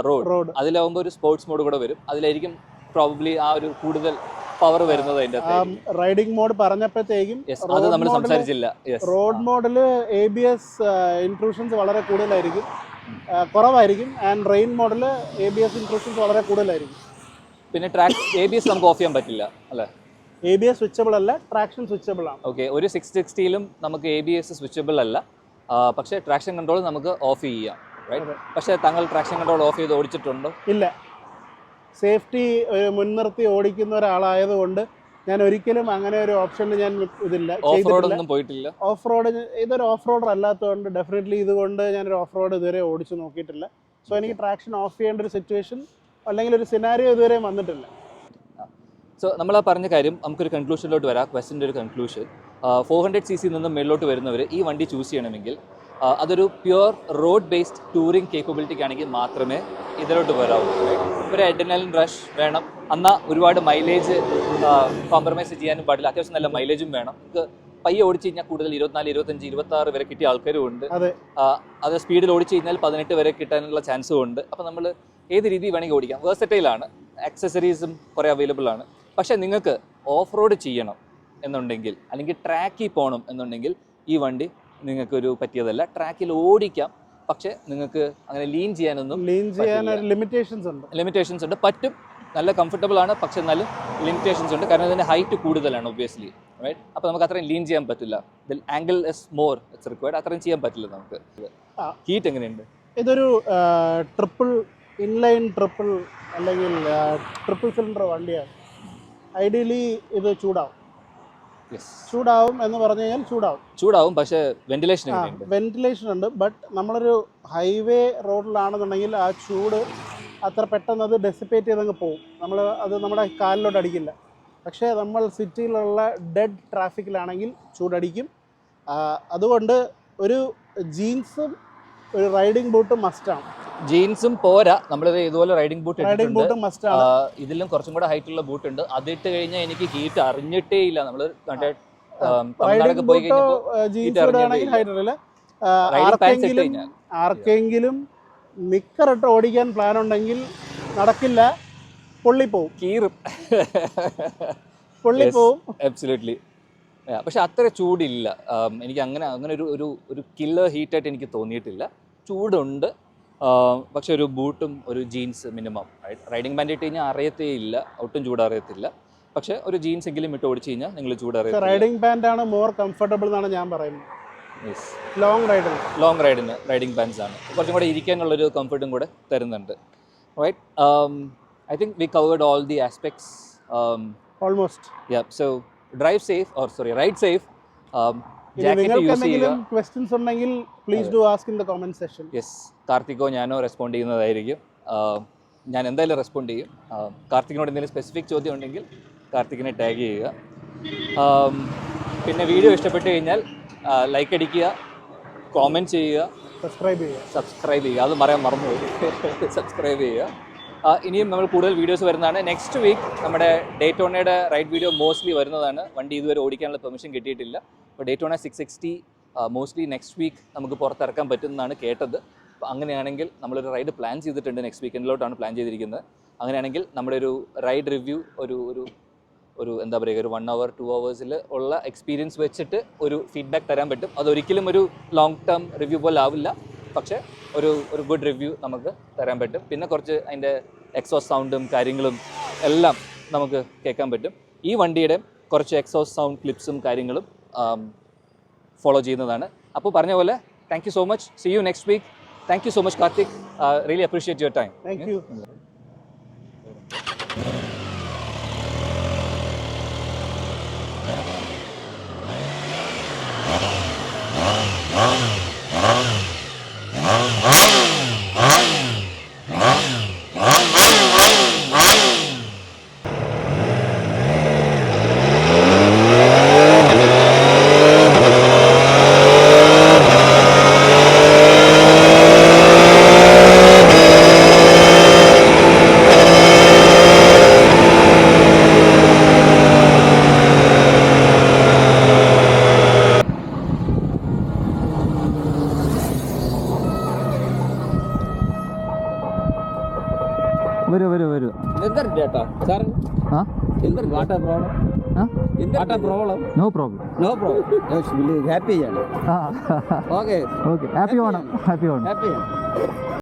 C: റോഡ്. അതിലാവുമ്പോൾ ഒരു സ്പോർട്സ് മോഡ് കൂടെ വരും. അതിലായിരിക്കും പ്രോബബ്ലി ആ ഒരു കൂടുതൽ പവർ വരുന്നത്. അതിൻ്റെ
A: റൈഡിംഗ് മോഡ് പറഞ്ഞപ്പോഴത്തേക്കും
C: അത് നമ്മൾ സംസാരിച്ചില്ല.
A: റോഡ് മോഡിൽ ABS ഇൻട്രൂഷൻസ് വളരെ കുറവായിരിക്കും, ആൻഡ് റെയിൻ മോഡിൽ ABS ഇൻട്രൂഷൻസ് വളരെ കൂടുതലായിരിക്കും.
C: പിന്നെ ട്രാക്ക് ABS നമുക്ക് ഓഫ് ചെയ്യാൻ പറ്റില്ല അല്ലേ?
A: ABS സ്വിച്ചബിൾ അല്ല, ട്രാക്ഷൻ സ്വിച്ചബിൾ ആണ്.
C: ഓക്കെ, ഒരു 660ലും നമുക്ക് ABS സ്വിച്ചബിൾ അല്ല, പക്ഷേ ട്രാക്ഷൻ കൺട്രോൾ നമുക്ക് ഓഫ് ചെയ്യാം, റൈറ്റ്? പക്ഷേ താങ്കൾ ട്രാക്ഷൻ കൺട്രോൾ ഓഫ് ചെയ്ത് ഓടിച്ചിട്ടുണ്ടോ?
A: ഇല്ല. സേഫ്റ്റി മുൻനിർത്തി ഓടിക്കുന്ന ഒരാളായതുകൊണ്ട് ഞാൻ ഒരിക്കലും അങ്ങനെ ഒരു ഓപ്ഷനിൽ ഞാൻ ഇതില്ല,
C: ഓഫ് റോഡൊന്നും പോയിട്ടില്ല.
A: ഓഫ് റോഡ് ഇതൊരു ഓഫ് റോഡർ അല്ലാത്തതുകൊണ്ട് ഡെഫിനറ്റ്ലി ഇതുകൊണ്ട് ഞാനൊരു ഓഫ് റോഡ് ഇതുവരെ ഓടിച്ച് നോക്കിയിട്ടില്ല. സോ എനിക്ക് ട്രാക്ഷൻ ഓഫ് ചെയ്യേണ്ട ഒരു സിറ്റുവേഷൻ അല്ലെങ്കിൽ ഒരു സിനാരിയോ ഇതുവരെ വന്നിട്ടില്ല.
C: സോ നമ്മൾ പറഞ്ഞ കാര്യം നമുക്കൊരു കൺക്ലൂഷനിലോട്ട് വരാം. ക്വസ്റ്റിൻ്റെ ഒരു കൺക്ലൂഷൻ, 400cc നിന്നും മേളിലോട്ട് വരുന്നവർ ഈ വണ്ടി ചൂസ് ചെയ്യണമെങ്കിൽ അതൊരു പ്യുവർ റോഡ് ബേസ്ഡ് ടൂറിംഗ് കേപ്പബിലിറ്റിക്കാണെങ്കിൽ മാത്രമേ ഇതിലോട്ട് വരാവൂ. ഒരു അഡ്രിനലിൻ റഷ് വേണം, എന്നാൽ ഒരുപാട് മൈലേജ് കോംപ്രമൈസ് ചെയ്യാനും പാടില്ല, അത്യാവശ്യം നല്ല മൈലേജും വേണം. നമുക്ക് പയ്യെ ഓടിച്ച് കഴിഞ്ഞാൽ കൂടുതൽ 24, 25, 26 വരെ കിട്ടിയ ആൾക്കാരും ഉണ്ട്. അത് സ്പീഡിൽ ഓടിച്ച് കഴിഞ്ഞാൽ 18 വരെ കിട്ടാനുള്ള ചാൻസും ഉണ്ട്. അപ്പോൾ നമ്മൾ ഏത് രീതി വേണമെങ്കിൽ ഓടിക്കാം. വേഴ്സറ്റൈലാണ്, ആക്സസറീസും കുറേ അവൈലബിൾ ആണ്. പക്ഷേ നിങ്ങൾക്ക് ഓഫ് റോഡ് ചെയ്യണം എന്നുണ്ടെങ്കിൽ, അല്ലെങ്കിൽ ട്രാക്കിൽ പോകണം എന്നുണ്ടെങ്കിൽ ഈ വണ്ടി നിങ്ങൾക്കൊരു പറ്റിയതല്ല. ട്രാക്കിൽ ഓടിക്കാം, പക്ഷേ നിങ്ങൾക്ക് അങ്ങനെ ലീൻ ചെയ്യാൻ ലിമിറ്റേഷൻസ് ഉണ്ട്. പറ്റും, നല്ല കംഫർട്ടബിൾ ആണ്, പക്ഷെ എന്നാലും ലിമിറ്റേഷൻസ് ഉണ്ട്. കാരണം ഇതിൻ്റെ ഹൈറ്റ് കൂടുതലാണ് ഒബ്വിയസ്ലി, റൈറ്റ്? അപ്പോൾ നമുക്ക് അത്രയും ലീൻ ചെയ്യാൻ പറ്റില്ല. ഇതിൽ angle is more it's required, അത്രയും ചെയ്യാൻ പറ്റില്ല നമുക്ക്. ഹീറ്റ് എങ്ങനെയുണ്ട്?
A: ഇതൊരു ഇൻലൈൻ ട്രിപ്പിൾ അല്ലെങ്കിൽ ട്രിപ്പിൾ സിലിണ്ടർ വണ്ടിയാണ്. ഐഡിയലി ഇത് ചൂടാവും എന്ന് പറഞ്ഞു കഴിഞ്ഞാൽ ചൂടാവും, പക്ഷേ വെന്റിലേഷൻ ഉണ്ട്. ബട്ട് നമ്മളൊരു ഹൈവേ റോഡിലാണെന്നുണ്ടെങ്കിൽ ആ ചൂട് അത്ര പെട്ടെന്ന് അത് ഡെസിപ്പേറ്റ് ചെയ്തങ്ങ് പോകും. അത് നമ്മുടെ കാലിലോട്ട് അടിക്കില്ല. പക്ഷേ നമ്മൾ സിറ്റിയിലുള്ള ഡെഡ് ട്രാഫിക്കിലാണെങ്കിൽ ചൂടടിക്കും. അതുകൊണ്ട് ഒരു ജീൻസും ഒരു റൈഡിംഗ് ബൂട്ടും മസ്റ്റാണ്.
C: ജീൻസും പോരാ, നമ്മളിത് ഇതുപോലെ റൈഡിംഗ് ബൂട്ട്
A: മസ്റ്റാണ്.
C: ഇതിലും കുറച്ചും കൂടെ ഹൈറ്റ് ഉള്ള ബൂട്ട് ഉണ്ട്. അതിട്ട് കഴിഞ്ഞാൽ എനിക്ക് ഹീറ്റ് അറിഞ്ഞിട്ടേ ഇല്ല. നമ്മൾ
A: ആർക്കെങ്കിലും നിക്കറിട്ട് ഓടിക്കാൻ പ്ലാൻ ഉണ്ടെങ്കിൽ നടക്കില്ല, പൊള്ളിപ്പോവും.
C: അബ്സല്യൂട്ട്ലി. പക്ഷെ അത്ര ചൂടില്ല. എനിക്ക് അങ്ങനെ ഒരു കില്ലർ ഹീറ്റായിട്ട് എനിക്ക് തോന്നിയിട്ടില്ല. ചൂടുണ്ട്, പക്ഷെ ഒരു ബൂട്ടും ഒരു ജീൻസ് മിനിമം. റൈഡിംഗ് പാൻറ് ഇട്ട് കഴിഞ്ഞാൽ അറിയത്തേ ഇല്ല, ഒട്ടും ചൂടറിയത്തില്ല. പക്ഷെ ഒരു ജീൻസ് എങ്കിലും ഇട്ട് ഓടിച്ചു കഴിഞ്ഞാൽ നിങ്ങൾ ചൂടറിയ.
A: റൈഡിംഗ് പാൻ്റ് ആണ് മോർ കംഫർട്ടബിൾ എന്നാണ് ഞാൻ പറയുന്നത്.
C: ലോങ് റൈഡിന് റൈഡിംഗ് പാൻസ് ആണ് കുറച്ചും കൂടെ ഇരിക്കാനുള്ളൊരു കംഫർട്ടും കൂടെ തരുന്നുണ്ട്, right? I think we covered all the aspects
A: almost.
C: So drive safe ride safe. Jacket
A: നിങ്ങൾക്ക്
C: യൂസ് ചെയ്യുക.
A: എന്തെങ്കിലും ക്വസ്റ്റ്യൻസ് ഉണ്ടെങ്കിൽ please do ask in the comment section.
C: Yes, കാർത്തിക്കോ ഞാനോ റെസ്പോണ്ട് ചെയ്യുന്നതായിരിക്കും. ഞാൻ എന്തായാലും റെസ്പോണ്ട് ചെയ്യും. കാർത്തികിനോട് എന്തെങ്കിലും സ്പെസിഫിക് ചോദ്യം ഉണ്ടെങ്കിൽ കാർത്തികിനെ ടാഗ് ചെയ്യുക. പിന്നെ വീഡിയോ ഇഷ്ടപ്പെട്ട് കഴിഞ്ഞാൽ ലൈക്ക് അടിക്കുക, കോമെൻറ്റ് ചെയ്യുക, സബ്സ്ക്രൈബ് ചെയ്യുക. അത് പറയാൻ മറന്നുപോയി. സബ്സ്ക്രൈബ് ചെയ്യുക. ഇനിയും നമ്മൾ കൂടുതൽ വീഡിയോസ് വരുന്നതാണ്. നെക്സ്റ്റ് വീക്ക് നമ്മുടെ ഡേറ്റോണയുടെ റൈഡ് വീഡിയോ മോസ്റ്റ്ലി വരുന്നതാണ്. വണ്ടി ഇതുവരെ ഓടിക്കാനുള്ള പെർമിഷൻ കിട്ടിയിട്ടില്ല. അപ്പോൾ ഡേറ്റോണ 660 മോസ്റ്റ്ലി നെക്സ്റ്റ് വീക്ക് നമുക്ക് പുറത്തിറക്കാൻ പറ്റുമെന്നാണ് കേട്ടത്. അപ്പോൾ അങ്ങനെയാണെങ്കിൽ നമ്മളൊരു റൈഡ് പ്ലാൻ ചെയ്തിട്ടുണ്ട്. നെക്സ്റ്റ് വീക്കെൻഡിലോട്ടാണ് പ്ലാൻ ചെയ്തിരിക്കുന്നത്. അങ്ങനെയാണെങ്കിൽ നമ്മുടെ ഒരു റൈഡ് റിവ്യൂ ഒരു എന്താ പറയുക, ഒരു 1 hour 2 hours ഉള്ള എക്സ്പീരിയൻസ് വെച്ചിട്ട് ഒരു ഫീഡ്ബാക്ക് തരാൻ പറ്റും. അതൊരിക്കലും ഒരു ലോങ് ടേം റിവ്യൂ പോലെ ആവില്ല, പക്ഷേ ഒരു ഗുഡ് റിവ്യൂ നമുക്ക് തരാൻ പറ്റും. പിന്നെ കുറച്ച് അതിൻ്റെ എക്സോസ് സൗണ്ടും കാര്യങ്ങളും എല്ലാം നമുക്ക് കേൾക്കാൻ പറ്റും. ഈ വണ്ടിയുടെ കുറച്ച് എക്സോസ് സൗണ്ട് ക്ലിപ്സും കാര്യങ്ങളും ഫോളോ ചെയ്യുന്നതാണ്. അപ്പോൾ പറഞ്ഞ പോലെ thank you so much. See you next week. Thank you so much Karthik. Really appreciate your time.
A: Thank you.
C: വരൂ. No problem.
B: ഹാപ്പി ആണ്.
C: Okay happy Onam.